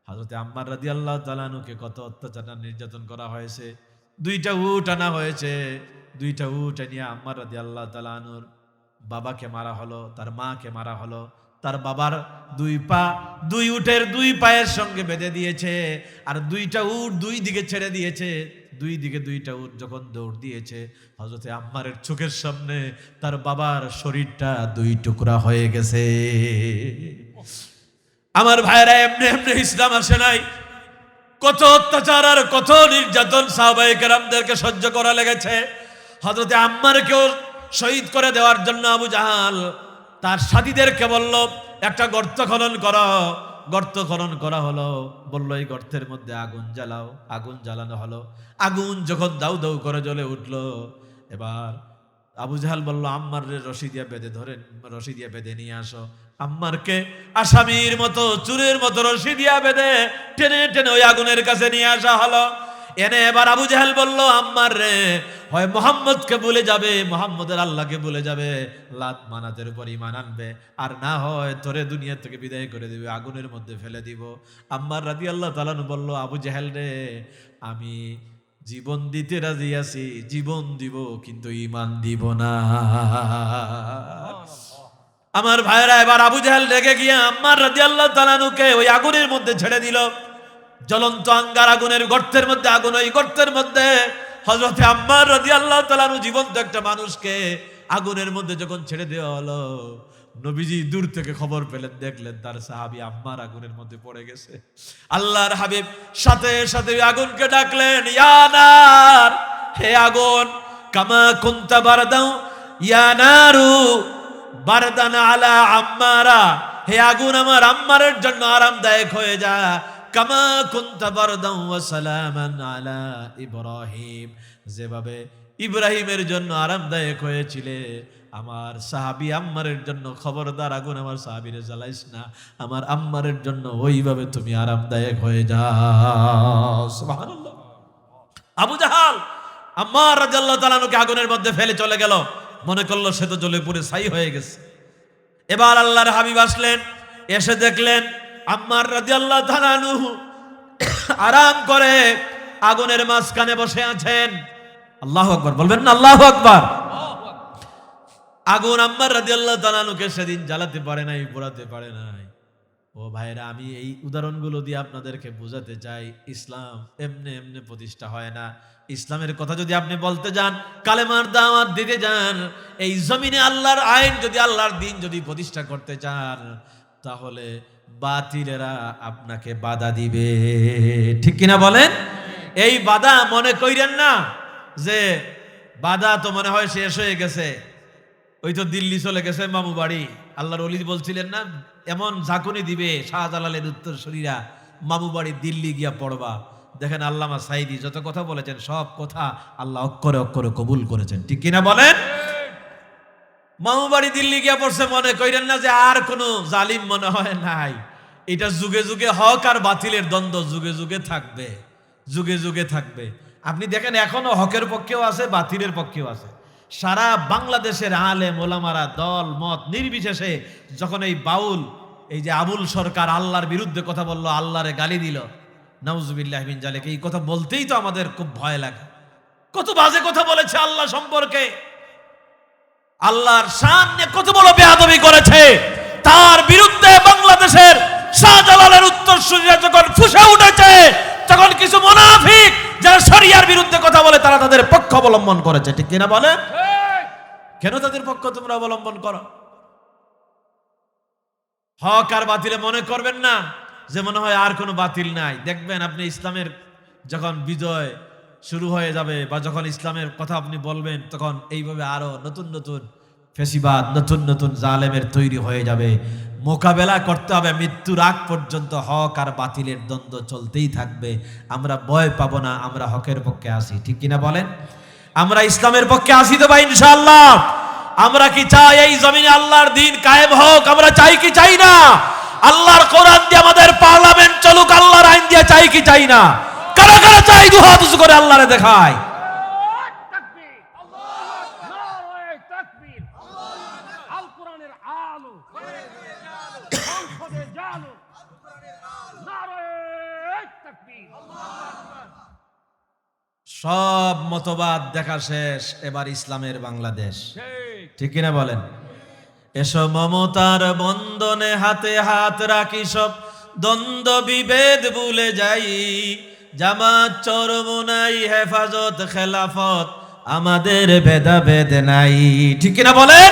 হযরত আম্মার রাদিয়াল্লাহু তাআলা আনহুকে কত অত্যাচার নির্যাতন করা হয়েছে। দুইটা উট আনা হয়েছে, দুইটা উট নিয়ে আম্মার রাদিয়াল্লাহু তাআলা আনহুর বাবাকে মারা হলো, তার মাকে মারা হলো। তার বাবার দুই পা দুই উটের দুই পায়ের সঙ্গে বেঁধে দিয়েছে, আর দুইটা উট দুই দিকে ছেড়ে দিয়েছে। দুই দিকে দুইটা উট যখন দৌড় দিয়েছে, হযরতে আম্মারের চোখের সামনে তার বাবার শরীরটা দুই টুকরা হয়ে গেছে। আমার ভাইরা, এমনি এমনি ইসলাম আসে নাই, কত অত্যাচার আর কত নির্যাতন সাহাবায়ে কেরামদেরকে সহ্য করা লেগেছে। হযরতে আম্মারকেও শহীদ করে দেওয়ার জন্য আবু জাহাল তার সাথীদেরকে বলল, একটা গর্ত খনন করো, গর্ত খনন করা হলো, বললো এই গর্তের মধ্যে আগুন জ্বালাও। আগুন জ্বালানো হলো। আগুন যখন দাউ দাউ করে জ্বলে উঠলো, এবার আবু জাহাল বলল আম্মার রে রশি দিয়ে বেঁধে ধরেন, রশি দিয়ে বেঁধে নিয়ে আসো। আম্মারকে আসামির মতো চুরের মতো রশি দিয়া বেঁধে টেনে টেনে ওই আগুনের কাছে নিয়ে আসা হলো। এনে এবার আবু জাহেল বলল আম্মার রে, হয় মোহাম্মদকে ভুলে যাবে, মোহাম্মদের আল্লাহকে ভুলে যাবে, লাত মানাতের উপর ঈমান আনবে, আর না হয় তোরে দুনিয়া থেকে বিদায় করে দিবে, আগুনের মধ্যে ফেলে দিব। আম্মার রাদিয়াল্লাহু তাআলা বলল আবু জাহেল রে, আমি জীবন দিতে রাজি আছি, জীবন দিব, কিন্তু ঈমান দিব না। আমার ভাইরা, এবার আবু জাহেল রেগে গিয়ে আম্মার রাদিয়াল্লাহু তাআলা কে ওই আগুনের মধ্যে ছেড়ে দিল। জ্বলন্ত আঙ্গার আগুনের গর্তের মধ্যে আগুন, ওই গর্তের মধ্যে হযরতে আম্মার রাদিয়াল্লাহু তাআলা জীবন্ত একটা মানুষকে আগুনের মধ্যে যখন ছেড়ে দেওয়া হলো, নবীজি দূর থেকে খবর পেলেন, দেখলেন তার সাহাবী আম্মার আগুনের মধ্যে পড়ে গেছে। আল্লাহর হাবিব সাথে সাথে আগুনকে ডাকলেন, ইয়া নার, হে আগুন, কামা কুনতা বারদাও ইয়া নারু বারদান আলা আম্মারা, হে আগুন আমার আম্মারের জন্য আরামদায়ক হয়ে যা, কামা কুনতা বারদাও ওয়া সালামান আলা ইব্রাহিম, যেভাবে ইব্রাহিমের জন্য আরামদায়ক হয়েছিলে আমার সাহাবী আম্মারের জন্য খবরদার আগুন আমার সাহাবীরে জ্বালাইস না, আমার আম্মারের জন্য ওইভাবে তুমি আরামদায়ক হয়ে যাও। সুবহানাল্লাহ। আবু জাহাল আম্মার রাদিয়াল্লাহু তাআলা কে আগুনের মধ্যে ফেলে চলে গেল, মনে করলো সে তো জ্বলে পুড়ে ছাই হয়ে গেছে। এবার আল্লাহর হাবিব আসলেন, এসে দেখলেন আম্মার রাদিয়াল্লাহু তাআলা আরাম করে আগুনের মাঝখানে বসে আছেন। আল্লাহু আকবার বলবেন না? আল্লাহু আকবার। আগুন আম্মার রাদিয়াল্লাহু তাআলা কে সেদিন জ্বালাতে পারে নাই, পোড়াতে পারে নাই। ও ভাইরা, আমি এই উদাহরণগুলো দিয়ে আপনাদেরকে বোঝাতে চাই, ইসলাম এমনি এমনি প্রতিষ্ঠা হয় না। ইসলামের কথা যদি আপনি বলতে যান, কালেমার দাওয়াত দিতে যান, এই জমিনে আল্লাহর আইন যদি, আল্লাহর দ্বীন যদি প্রতিষ্ঠা করতে চান, তাহলে বাতিলেরা আপনাকে বাধা দিবে। ঠিক কিনা বলেন? এই বাধা মনে কইরেন না যে বাধা তো মনে হয় শেষ হয়ে গেছে, ওই তো দিল্লি চলে গেছে মামু বাড়ি। আল্লাহর ওলি বলছিলেন না, এমন ঝাঁকুনি দিবে শাহজালালের উত্তরসূরিরা, মামু বাড়ি দিল্লি গিয়া পড়বা। দেখেন আল্লামা সাইদি যত কথা বলেছেন, সব কথা আল্লাহ অক্ষরে অক্ষরে কবুল করেছেন। ঠিক কিনা বলেন? মামু বাড়ি দিল্লি গিয়া পড়ছে, মনে কইরেন না যে আর কোনো জালিম মনে হয় নাই। এটা যুগে যুগে হক আর বাতিলের দ্বন্দ্ব যুগে যুগে থাকবে, যুগে যুগে থাকবে। আপনি দেখেন এখনো হকের পক্ষেও আছে, বাতিলের পক্ষেও আছে। সারা বাংলাদেশের আলেম ওলামারা দল মত নির্বিশেষে যখন এই বাউল, এই যে আবুল সরকার আল্লাহর বিরুদ্ধে কথা বলল, আল্লাহরে গালি দিল, নাউজুবিল্লাহ মিন জালিক, এই কথা বলতেই তো আমাদের খুব ভয় লাগে। কত বাজে কথা বলেছে আল্লাহ সম্পর্কে, আল্লাহর শান নিয়ে কত বড় বেয়াদবি করেছে। তার বিরুদ্ধে বাংলাদেশের শাহজালালের উত্তরসূরিরা যখন ফুঁসে উঠেছে, তখন কিছু মুনাফিক যারা শরিয়ার বিরুদ্ধে কথা বলে, তারা তাদের পক্ষ অবলম্বন করেছে। ঠিক কিনা বলে? কেন তাদের পক্ষ তোমরা অবলম্বন করো? হক আর বাতিলে মনে করবেন না যে মনে হয় আর কোনো বাতিল নাই। দেখবেন আপনি ইসলামের যখন বিজয় শুরু হয়ে যাবে, বা যখন ইসলামের কথা আপনি বলবেন, তখন এইভাবে আরো নতুন নতুন ফেসিবাদ, নতুন নতুন জালেমের তৈরি হয়ে যাবে। মোকাবেলা করতে হবে মৃত্যুর আগ পর্যন্ত। হক আর বাতিলের দ্বন্দ্ব চলতেই থাকবে। আমরা ভয় পাবো না, আমরা হকের পক্ষে আসি। ঠিক কিনা বলেন? আমরা ইসলামের পক্ষে আসি তো ভাই ইনশাআল্লাহ। আমরা কি চাই এই জমিনে আল্লাহর দ্বীন কায়েম হোক? আমরা চাই কি চাই না? আল্লাহর কোরআন দিয়ে আমাদের পার্লামেন্ট চলুক, আল্লাহর আইন দিয়ে চাই কি চাই না? কারা কারা চাই? দু হাত উঁচু করে আল্লাহরে দেখায়। সব মতবাদ দেখা শেষ, এবার ইসলামের বাংলাদেশ। ঠিক কিনা বলেন? এসো মমতার বন্ধনে হাতে হাত রাখি, সব দ্বন্দ্ব বিভেদ ভুলে যাই, জামাত চরমোনাই হেফাজত খেলাফত, আমাদের ভেদাভেদ নাই। ঠিক কিনা বলেন?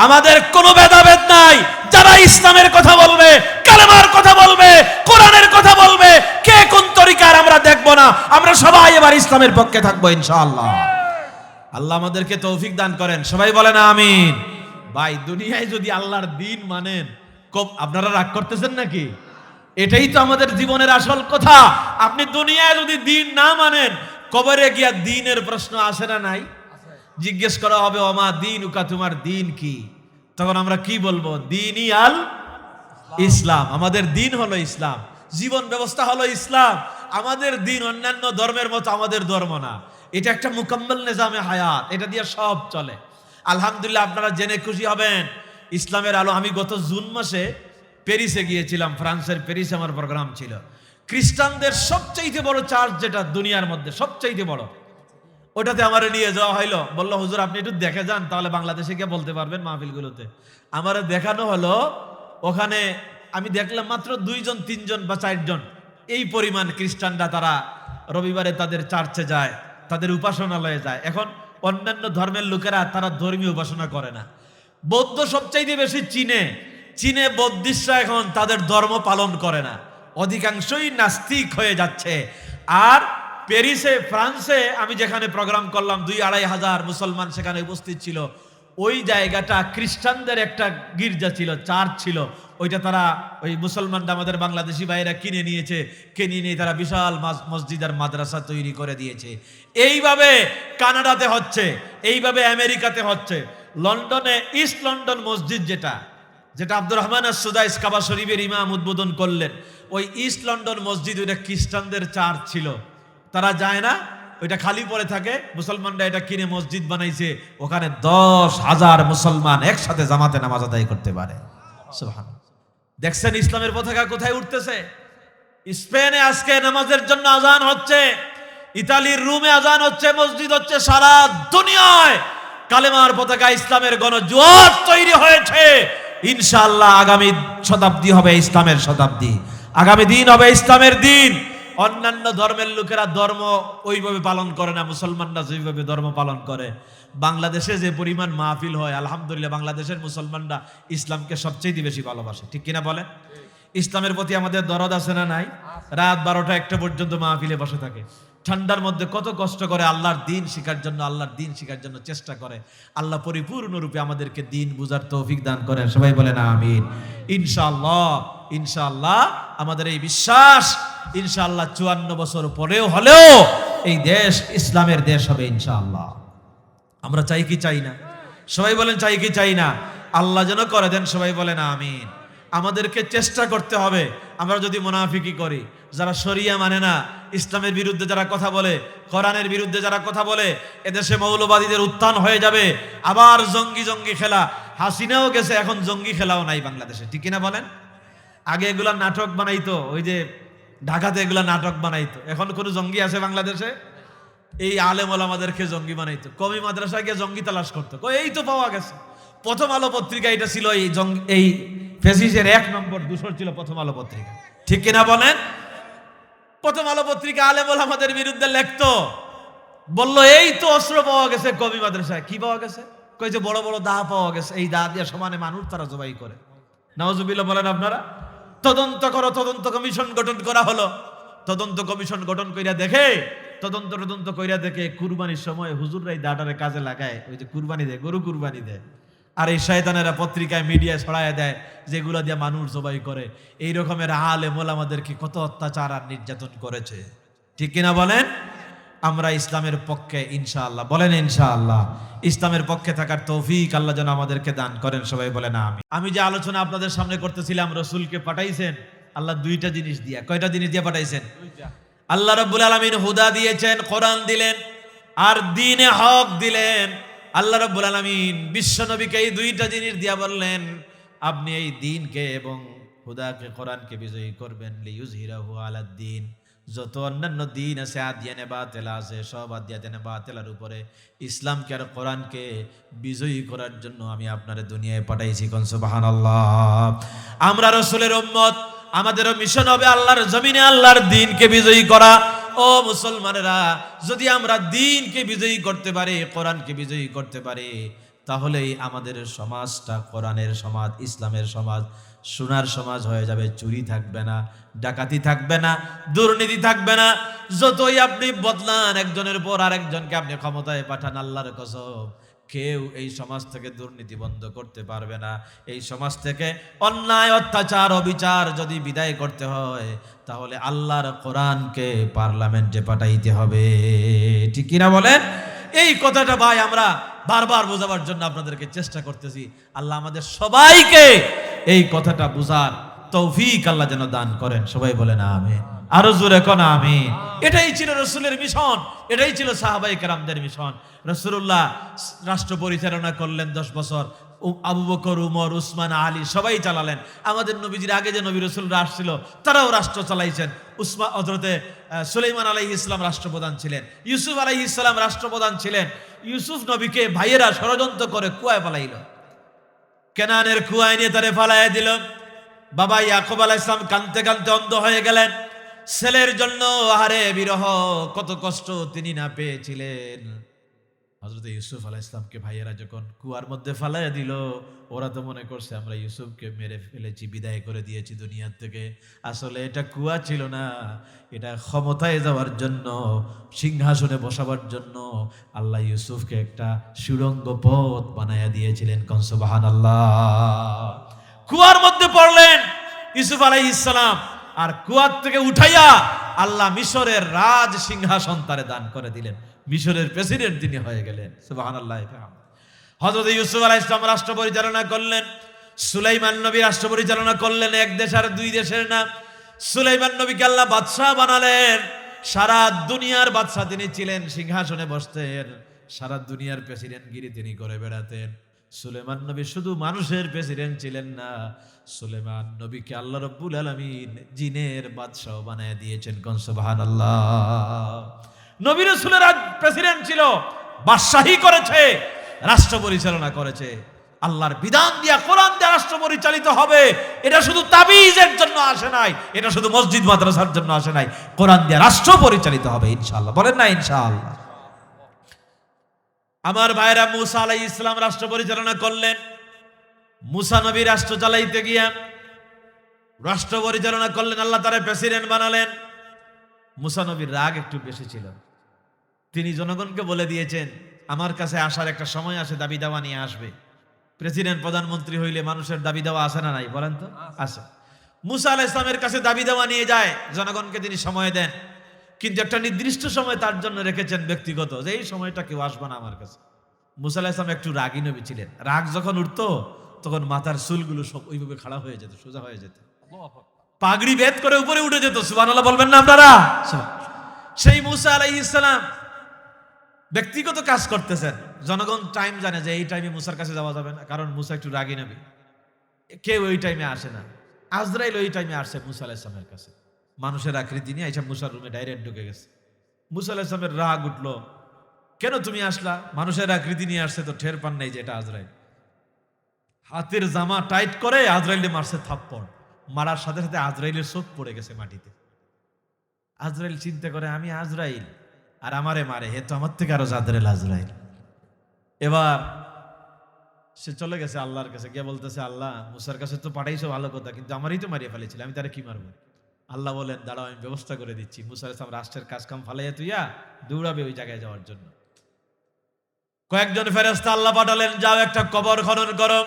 আমাদের কোনো ভেদাভেদ নাই। যারা ইসলামের কথা বলবে, কালেমার কথা বলবে, কোরআনের কথা বলবে, কে কোন তরিকার আমরা দেখবো না। আমরা সবাই এবার ইসলামের পক্ষে থাকবো ইনশাআল্লাহ। আল্লাহ আমাদেরকে তৌফিক দান করেন। সবাই বলেন আমিন। ভাই, দুনিয়ায় যদি আল্লাহর দ্বীন মানেন, আপনারা রাগ করতেছেন নাকি? এটাই তো আমাদের জীবনের আসল কথা। আপনি দুনিয়ায় যদি দিন না মানেন, কবরে গিয়া দিনের প্রশ্ন আসে না নাই? জিজ্ঞেস করা হবে ওমা দিন উকা, তোমার দিন কি? তখন আমরা কি বলবো? দিনই আল ইসলাম। আমাদের দিন হলো ইসলাম, জীবন ব্যবস্থা হলো ইসলাম। আমাদের দিন অন্যান্য ধর্মের মতো আমাদের ধর্ম না। এটা একটা মুকাম্মাল নিজামে হায়াত, এটা দিয়ে সব চলে। আলহামদুলিল্লাহ, আপনারা জেনে খুশি হবেন ইসলামের আলো। আমি গত জুন মাসে প্যারিসে গিয়েছিলাম, ফ্রান্সের প্যারিসে আমার প্রোগ্রাম ছিল। খ্রিস্টানদের সবচাইতে বড় চার্চ, যেটা দুনিয়ার মধ্যে সবচাইতে বড়, ওটাতে আমার নিয়ে যাওয়া হইলো। বললো হুজুর আপনি একটু দেখে যান, তাহলে বাংলাদেশে গিয়ে বলতে পারবেন মাহফিলগুলোতে। আমার দেখানো হলো, ওখানে আমি দেখলাম মাত্র 2 জন 3 জন বা 4 জন এই পরিমাণ খ্রিস্টানরা, তারা রবিবারে তাদের চার্চে যায়, তাদের উপাসনালয়ে যায়। এখন অন্যান্য ধর্মের লোকেরা তারা ধর্মীয় উপাসনা করে না। বৌদ্ধ সবচাইতে বেশি চীনে বৌদ্ধিস্টরা এখন তাদের ধর্ম পালন করে না, অধিকাংশই নাস্তিক হয়ে যাচ্ছে। আর প্যারিসে, ফ্রান্সে আমি যেখানে প্রোগ্রাম করলাম, 2-2.5 হাজার মুসলমান সেখানে উপস্থিত ছিল। ওই জায়গাটা খ্রিস্টানদের একটা গির্জা ছিল, চার্চ ছিল। ওইটা তারা, ওই মুসলমানরা, আমাদের বাংলাদেশি ভাইরা কিনে নিয়েছে। কিনে নিয়ে তারা বিশাল মসজিদ আর মাদ্রাসা তৈরি করে দিয়েছে। এইভাবে কানাডাতে হচ্ছে, এইভাবে আমেরিকাতে হচ্ছে। লন্ডনে ইস্ট লন্ডন মসজিদ, যেটা আব্দুর রহমান আস-সুদাইস কাবা শরীফের ইমাম উদ্বোধন করলেন, ওই ইস্ট লন্ডন মসজিদ, ওইটা খ্রিস্টানদের চার্চ ছিল। তারা যায় না, ওইটা খালি পড়ে থাকে। মুসলমানরা এটা কিনে মসজিদ বানাইছে। ওখানে 10,000 মুসলমান একসাথে জামাতে নামাজ আদায় করতে পারে। সুবহানাল্লাহ। দেখছেন ইসলামের পতাকা কোথায় উঠতেছে? স্পেনে আজকে নামাজের জন্য আজান হচ্ছে, ইতালির রোমে আজান হচ্ছে, মসজিদ হচ্ছে। সারা দুনিয়ায় কালেমার পতাকা, ইসলামের গণজোয়ার তৈরি হয়েছে। ইনশাআল্লাহ আগামী শতাব্দী হবে ইসলামের শতাব্দী, আগামী দিন হবে ইসলামের দিন। অন্যান্য ধর্মের লোকেরা ধর্ম ওইভাবে পালন করে না, মুসলমানরা যেভাবে ধর্ম পালন করে। বাংলাদেশে যে পরিমাণ মাহফিল হয়, আলহামদুলিল্লাহ বাংলাদেশের মুসলমানরা ইসলামকে সবচেয়ে বেশি ভালোবাসে, ঠিক কিনা বলেন? ইসলামের প্রতি আমাদের দরদ আছে না নাই? রাত 12টা-1টা পর্যন্ত মাহফিলে বসে থাকে। ঠান্ডার মধ্যে কত কষ্ট করে আল্লাহর দিন শিখার জন্য, আল্লাহর দিন শিখার জন্য চেষ্টা করে। আল্লাহ পরিপূর্ণরূপে আমাদেরকে দিন বুঝার তৌফিক দান করেন। সবাই বলেন আমিন। ইনশাআল্লাহ, ইনশাআল্লাহ আমাদের এই বিশ্বাস, ইনশাআল্লাহ 54 বছর পরেও হলেও এই দেশ ইসলামের দেশ হবে ইনশাআল্লাহ। আমরা চাই কি চাই না? সবাই বলেন চাই কি চাই না? আল্লাহ যেন করে দেন। সবাই বলেন আমিন। আমাদেরকে চেষ্টা করতে হবে। আমরা যদি মুনাফিকি করি, যারা শরিয়া মানে না, ইসলামের বিরুদ্ধে যারা কথা বলে, কোরআনের বিরুদ্ধে যারা কথা বলে, এদেশে মৌলবাদীদের উত্থান হয়ে যাবে। আবার জঙ্গি খেলা, হাসিনাও গেছে, এখন জঙ্গি খেলাও নাই বাংলাদেশে, ঠিক কিনা বলেন? আগে এগুলা নাটক বানাইতো, ওই যে ঢাকাতে এগুলা নাটক বানাইতো। এখন কোনো জঙ্গি আছে বাংলাদেশে? এই আলেম ওলামাদেরকে জঙ্গি বানাইতো। কমি মাদ্রাসায় গিয়ে জঙ্গি তালাশ করতো, এই তো পাওয়া গেছে। প্রথম আলো পত্রিকা এটা ছিল, এই ফেসিসের 1 নম্বর দূষর ছিল প্রথম আলো পত্রিকা, ঠিক কিনা বলেন? প্রথম আলো পত্রিকা আলেম ওলামাদের বিরুদ্ধে লিখতো, বললো এই তো অস্ত্র পাওয়া গেছে কমি মাদ্রাসায়। কি পাওয়া গেছে? কই যে বড় বড় দা পাওয়া গেছে, এই দা দিয়ে সমানে মানুষ তারা জবাই করে। নাউজুবিল্লাহ বলেন আপনারা। তদন্ত করো, তদন্ত কমিশন গঠন করা হলো। তদন্ত কমিশন গঠন কইরা দেখে, তদন্ত কইরা দেখে কুরবানির সময় হুজুররা এই দাটারে কাজে লাগায়, ওই যে কুরবানি দেয়, গরু কুরবানি দেয়। আর এই শয়তানেরা পত্রিকায় মিডিয়ায় ছড়ায় দেয় যেগুলো দিয়ে মানুষ জবাই করে। এই রকমের আলেম ওলামাদেরকে কত অত্যাচার আর নির্যাতন করেছে, ঠিক কিনা বলেন? আমরা ইসলামের পক্ষে ইনশাআল্লাহ, বলেন ইনশাআল্লাহ, ইসলামের পক্ষে থাকার তৌফিক আল্লাহ যেন আমাদেরকে দান করেন। সবাই বলেন আমিন। আমি যে আলোচনা আপনাদের সামনে করতেছিলাম, রসুলকে পাঠাইছেন আল্লাহ 2টা জিনিস দিয়া। কয়টা জিনিস দিয়ে পাঠাইছেন? 2টা। আল্লাহ রাব্বুল আলামিন হুদা দিয়েছেন, কোরআন দিলেন, আর দ্বীনে হক দিলেন। আল্লাহ রাব্বুল আলামিন বিশ্ব নবীকে এই 2টা জিনিস দিয়া বললেন, আপনি এই দ্বীনকে এবং হুদাকে, কোরআনকে বিজয়ী করবেন। লিইয়ুযহিরাহু আলাদ-দ্বীন, যত অন্যান্য দিন আছে, আদিয়ানে বাতিলা আছে, সব আদিয়ানে বাতিলার উপরে ইসলামকে আর কোরআনকে বিজয়ী করার জন্য আমি আপনারে দুনিয়ায় পাঠাইছি। কোন সুবহানাল্লাহ। আমরা রাসূলের উম্মত, আমাদেরও মিশন হবে আল্লাহর জমিনে আল্লাহর দ্বীনকে বিজয়ী করা। ও মুসলমানেরা, যদি আমরা দ্বীনকে বিজয়ী করতে পারি, কোরআনকে বিজয়ী করতে পারি, তাহলেই আমাদের সমাজটা কোরআনের সমাজ, ইসলামের সমাজ, সোনার সমাজ হয়ে যাবে। চুরি থাকবে না, ডাকাতি থাকবে না, দুর্নীতি থাকবে না। যতই আপনি বদলান, একজনের পর আরেকজনকে আপনি ক্ষমতায় পাঠান, আল্লাহর কসম কেউ এই সমাজ থেকে দুর্নীতি বন্ধ করতে পারবে না। এই সমাজ থেকে অন্যায়, অত্যাচার, অবিচার যদি বিদায় করতে হয়, তাহলে আল্লাহর কোরআনকে পার্লামেন্টে পাঠাইতে হবে। ঠিক কিনা বলেন? এই কথাটা ভাই আমরা বারবার বোঝাবার জন্য আপনাদেরকে চেষ্টা করতেছি। আল্লাহ আমাদের সবাইকে এই কথাটা বুঝার তৌফিক আল্লাহ যেন দান করেন। সবাই বলেন আমিন। আরো জোরে কোন আমিন। এটাই ছিল রাসূলের মিশন, এটাই ছিল সাহাবায়ে কেরামদের মিশন। রাসূলুল্লাহ রাষ্ট্র পরিচালনা করলেন 10 বছর। আবু বকর, উমর, উসমান, আলী সবাই চালালেন। আমাদের নবীজির আগে যে নবী রাসূলরা আসছিল তারাও রাষ্ট্র চালাইছেন। হযরতে সুলাইমান আলাইহিস সালাম রাষ্ট্রপ্রধান ছিলেন, ইউসুফ আলাইহিস সালাম রাষ্ট্রপ্রধান ছিলেন। ইউসুফ নবীকে ভাইয়েরা ষড়যন্ত্র করে কুয়ায় ফালাইল, কেনানের কুয়ায় নিয়ে তারে ফালাইয়া দিল। বাবা ইয়াকুব আলাইহিস সালাম কাঁদতে কাঁদতে অন্ধ হয়ে গেলেন। ছেলের জন্য আহারে বিরহ, কত কষ্ট তিনি না পেয়েছিলেন। হযরত ইউসুফ আলাইহিস সালামকে ভাইয়েরা যখন কুয়ার মধ্যে ফালাইয়া দিল, ওরা তো মনে করছে আমরা ইউসুফকে মেরে ফেলেছি, বিদায় করে দিয়েছি দুনিয়ার থেকে। আসলে এটা কুয়া ছিল না, এটা ক্ষমতায় যাওয়ার জন্য, সিংহাসনে বসাবার জন্য আল্লাহ ইউসুফকে একটা সুড়ঙ্গ পথ বানায়া দিয়েছিলেন। কোন সুবহানাল্লাহ। কুয়ার মধ্যে পড়লেন ইউসুফ আলাইহিস সালাম, আর কুয়ার থেকে উঠাইয়া আল্লাহ মিশরের রাজ সিংহাসন তারে দান করে দিলেন। মিশরের প্রেসিডেন্ট তিনি হয়ে গেলেন। সুবহানাল্লাহ। হযরত ইউসুফ আলাইহিস সালাম রাষ্ট্র পরিচালনা করলেন, সুলাইমান নবী রাষ্ট্র পরিচালনা করলেন। এক দেশ আর দুই দেশের না, সুলাইমান নবীকে আল্লাহ বাদশাহ বানালেন। সারা দুনিয়ার বাদশাহ তিনি ছিলেন, সিংহাসনে বসতেন, সারা দুনিয়ার প্রেসিডেন্টগিরি তিনি করে বেড়াতেন। সুলাইমান নবী শুধু মানুষের প্রেসিডেন্ট ছিলেন না, সুলাইমান নবীকে আল্লাহ রাব্বুল আলামিন জিনের বাদশাহ বানায় দিয়েছেন। কোন সুবহানাল্লাহ। নবী রাসূলের প্রেসিডেন্ট ছিল, বাদশাহী করেছে, রাষ্ট্র পরিচালনা করেছে। আল্লাহর বিধান দিয়া, কোরআন দিয়া রাষ্ট্র পরিচালিত হবে, এটা শুধু তাবিজের জন্য আসে নাই, এটা শুধু মসজিদ মাদ্রাসার জন্য আসে নাই। কোরআন দিয়া রাষ্ট্র পরিচালিত হবে ইনশাআল্লাহ। বলেন না ইনশাআল্লাহ। আমার ভাইরা, মুসা আলাইহিস সালাম রাষ্ট্র পরিচালনা করলেন। মুসা নবী রাষ্ট্র চালাইতে গিয়া রাষ্ট্র পরিচালনা করলেন, আল্লাহ তারে প্রেসিডেন্ট বানালেন। মুসা নবীর রাগ একটু বেশি ছিল। তিনি জনগণকে বলে দিয়েছেন, আমার কাছে আসার একটা সময় আসে, দাবি দাওয়া নিয়ে আসবে। প্রেসিডেন্ট প্রধানমন্ত্রী হইলে মানুষের দাবি দাওয়া আসে না নাই? বলেন তো, আসে। মুসা আলাইহিস সালামের কাছে দাবি দাওয়া নিয়ে যায়, জনগণকে তিনি সময় দেন, কিন্তু একটা নির্দিষ্ট সময় তার জন্য রেখেছেন ব্যক্তিগত, যে এই সময়টা কেউ আসবে না আমার কাছে। মুসা আলাইহিস সালাম একটু রাগী নবী ছিলেন। রাগ যখন উঠতো তখন মাথার চুলগুলো সব ওইভাবে খাড়া হয়ে যেত, সোজা হয়ে যেত, পাগড়ি বেদ করে উপরে উঠে যেত। সুবহানাল্লাহ বলবেন না আপনারা? সেই মুসা আলাইহিস সালাম ব্যক্তিগত কাজ করতেছেন, জনগণ টাইম জানে যে এই টাইমে মুসার কাছে যাওয়া যাবে না, কারণ মুসা একটু রাগী নবী, কেউ ওই টাইমে আসে না। আজরাইল ওই টাইমে আসছে মুসা আলাইহিস সালামের কাছে, মানুষের আকৃতি নিয়ে আইসা মুসার রুমে ডাইরেক্ট ঢুকে গেছে। মুসা আলাইহিস সালামের রাগ উঠলো, কেন তুমি আসলা? মানুষের আকৃতি নিয়ে আসছে তো টের পান নাই যে এটা আজরাইল। হাতের জামা টাইট করে আজরাইলে মারছে থাপ্পড়, মারার সাথে সাথে আজরাইলের চোখ পড়ে গেছে মাটিতে। আজরাইল চিন্তা করে, আমি আজরাইল আর আমারে মারে, হে তো আমার থেকে আরো জাদরেল আজরাইল। এবার সে চলে গেছে আল্লাহর কাছে, গিয়ে বলতেছে, আল্লাহ মুসার কাছে তো পাঠাইছো ভালো কথা, কিন্তু আমারই তো মারিয়ে ফেলেছিল, আমি তারে কি মারবো? আল্লাহ বলেন, দাঁড়াও আমি ব্যবস্থা করে দিচ্ছি। মুসা আলাইহিস সালাম রাষ্ট্রের কাজ কাম ফালাইয়া তুইয়া দৌড়াবে ওই জায়গায় যাওয়ার জন্য। কয়েকজন ফেরেশতা আল্লাহ পাঠালেন, যাও একটা কবর খনন করো।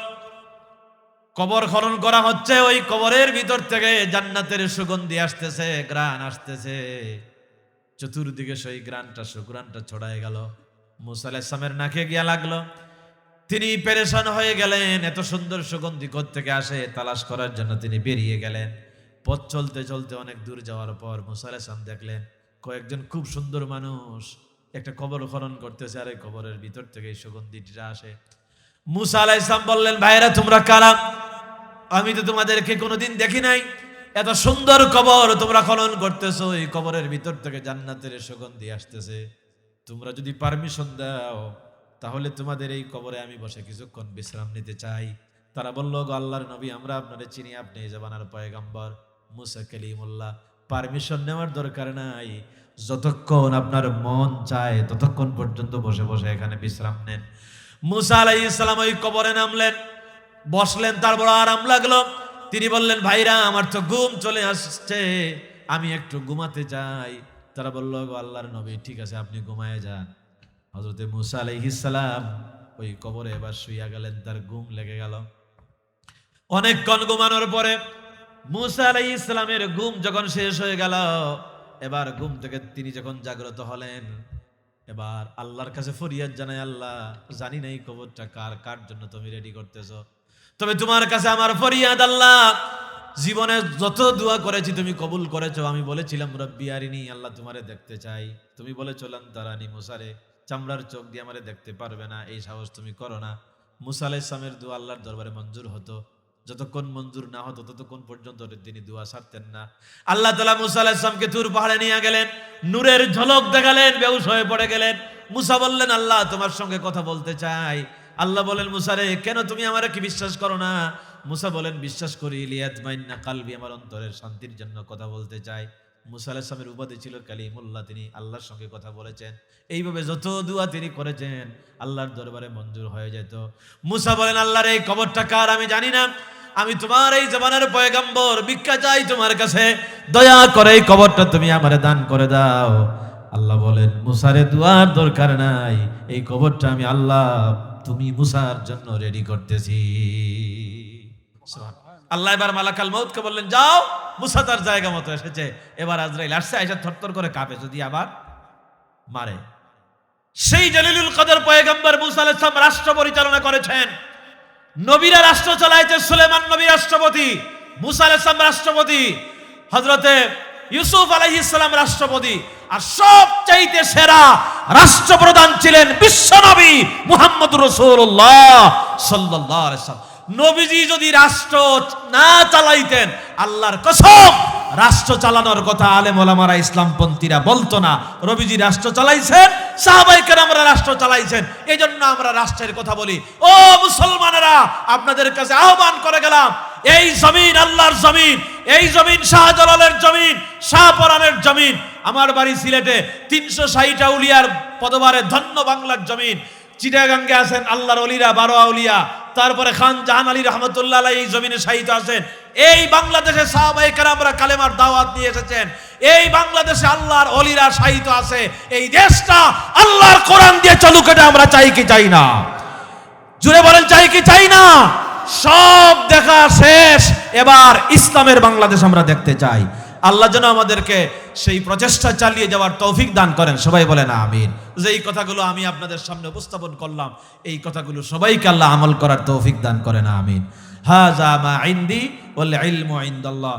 কবর খনন করা হচ্ছে, ওই কবরের ভিতর থেকে জান্নাতের সুগন্ধি আসতেছে, ঘ্রাণ আসতেছে, চতুর্দিকে সেই ঘ্রাণটা, সুঘ্রাণটা ছড়ায় গেল। মুসা আলাইহিস সালামের নাকে গিয়া লাগলো, তিনি পেরেশান হয়ে গেলেন, এত সুন্দর সুগন্ধি কোত্থেকে আসে তালাশ করার জন্য তিনি বেরিয়ে গেলেন। পথ চলতে চলতে অনেক দূর যাওয়ার পর মুসা আলাইহিস সালাম দেখলেন কয়েকজন খুব সুন্দর মানুষ একটা কবর খনন করতেছে, আর এই কবরের ভিতর থেকে এই সুগন্ধিটা আসে। মুসা আলাইহিস সালাম বললেন, ভাইরা তোমরা কারা? আমি তো তোমাদেরকে কোনোদিন দেখি নাই, এত সুন্দর কবর তোমরা খনন করতেছো, এই কবরের ভিতর থেকে জান্নাতের সুগন্ধি আসতেছে, তোমরা যদি পারমিশন দাও তাহলে তোমাদের এই কবরে আমি বসে কিছুক্ষণ বিশ্রাম নিতে চাই। তারা বলল, গো আল্লাহর নবী, আমরা আপনারে চিনি, আপনি এই জামানার পয়গম্বর মুসা কালিমুল্লাহ, পারমিশন নেওয়ার দরকার নাই, যতক্ষণ আপনার মন চায় ততক্ষণ পর্যন্ত বসে বসে এখানে বিশ্রাম নেন। মুসা আলাইহিস সালাম ওই কবরে নামলেন, বসলেন, তার বড় আরাম লাগলো। তিনি বললেন, ভাইরা আমার তো ঘুম চলে আসছে, আমি একটু ঘুমাতে চাই। তারা বলল, গো আল্লাহর নবী, ঠিক আছে আপনি ঘুমায় যান। হযরতে মুসা আলাইহিস সালাম ওই কবরে এবার শুইয়া গেলেন, তার ঘুম লেগে গেল। অনেকক্ষণ ঘুমানোর পরে মুসা আলাইহিস সালামের ঘুম যখন শেষ হয়ে গেল, এবার ঘুম থেকে তিনি যখন জাগ্রত হলেন, এবার আল্লাহর কাছে ফরিয়াদ জানাই, আল্লাহ জানি না এই কবরটা কার, কার জন্য তুমি রেডি করতেছো, তবে তোমার কাছে আমার ফরিয়াদ, আল্লাহ জীবনে যত দোয়া করেছি তুমি কবুল করেছো। আমি বলেছিলাম রব্বি আরিনি, আল্লাহ তোমারে দেখতে চাই, তুমি বলেছো লান তারানি, মুসারে চামড়ার চোখ দিয়ে আমারে দেখতে পারবে না, এই সাহস তুমি করো না। মুসা আলাইহিস সালামের দোয়া আল্লাহর দরবারে মঞ্জুর হতো, যতক্ষণ মঞ্জুর না হতো ততক্ষণ পর্যন্ত তিনি দোয়া ছাড়তেন না। আল্লাহ তাআলা মুসা আলাইহিস সালামকে তুর পাহাড়ে নিয়ে গেলেন, নূরের ঝলক দেখালেন, বেহুশ হয়ে পড়ে গেলেন। মুসা বললেন, আল্লাহ তোমার সঙ্গে কথা বলতে চাই। আল্লাহ বলেন, মুসা রে কেন তুমি আমারে কি বিশ্বাস করো না? মুসা বলেন, বিশ্বাস করি, লিয়াতমাইন্না কালবি, আমার অন্তরের শান্তির জন্য কথা বলতে চাই। মুসা আলাইহিস সালামের উপাধি ছিল কালিমুল্লাহ, তিনি আল্লাহর সঙ্গে কথা বলেছেন। এইভাবে যত দোয়া তিনি করেছেন আল্লাহর দরবারে মঞ্জুর হয়ে যেত। মুসা বলেন, আল্লাহর এই কবরটা কার আমি জানি না, আমি তোমার এই জমানার পয়গম্বর, ভিক্ষা চাই তোমার কাছে, দয়া করে এই কবরটা তুমি আমারে দান করে দাও। আল্লাহ বলেন, মুসারে দুয়ার দরকার নাই, এই কবরটা আমি আল্লাহ তুমি মুসার জন্য রেডি করতেছি। আল্লাহ এবার মালাকাল মউতকে বললেন, যাও, মুসা তার জায়গা মতো এসেছে। এবার আজরাইল আসছে, আয়েশা থরথর করে কাঁপে, যদি আবার মারে। সেই জলিলুল কদর পয়গম্বর মুসা আলাইহিস সালাম রাষ্ট্র পরিচালনা করেছেন। নবীরা রাষ্ট্র চালাইছে, সুলেমান নবী রাষ্ট্রপতি, মুসা আলাইহিস সালাম রাষ্ট্রপতি, হযরতে ইউসুফ আলাইহিস সালাম রাষ্ট্রপতি, আর সবচাইতে সেরা রাষ্ট্রপ্রধান ছিলেন বিশ্বনবী মুহাম্মদুর রাসূলুল্লাহ সাল্লাল্লাহু আলাইহি ওয়াসাল্লাম। নবীজি যদি রাষ্ট্র না চালাইতেন, আল্লাহর কসম রাষ্ট্র চালানোর কথা আলেম ওলামারা ইসলামপন্থীরা বলতো না। নবীজি রাষ্ট্র চালাইছেন, সাহাবায়ে কেরামরা রাষ্ট্র চালাইছেন, এজন্য আমরা রাষ্ট্রের কথা বলি। ও মুসলমানেরা, আপনাদের কাছে আহ্বান করে গেলাম, এই জমিন আল্লাহর জমিন, এই জমিন শাহজালালের জমিন, শাহপরানের জমিন। আমার বাড়ি সিলেটে, 360 আউলিয়ার পদবারে ধন্য বাংলার জমিন। চিটাগাঙ্গে আছেন আল্লাহর ওলিরা, 12 আউলিয়া। তারপরে খান জাহান আলী রহমতুল্লাহ আলাইহি এই জমিনে শাহিদ আছেন। এই বাংলাদেশে সাহাবায়ে কেরামরা কালেমার দাওয়াত নিয়ে এসেছেন। এই বাংলাদেশে আল্লাহর ওলিরা শাহিদ আছে। এই দেশটা আল্লাহর কোরআন দিয়ে চলুক, এটা আমরা চাই কি চাই না? জুড়ে বলেন, চাই কি চাই না? সব দেখা শেষ, এবার ইসলামের বাংলাদেশ আমরা দেখতে চাই। আল্লাহ যেন আমাদেরকে সেই প্রচেষ্টা চালিয়ে যাওয়ার তৌফিক দান করেন, সবাই বলেন আমিন। যে এই কথাগুলো আমি আপনাদের সামনে উপস্থাপন করলাম, এই কথাগুলো সবাইকে আল্লাহ আমল করার তৌফিক দান করেন, আমিন। হাযা মা ইনদি ওয়াল ইলমু ইনদাল্লাহ।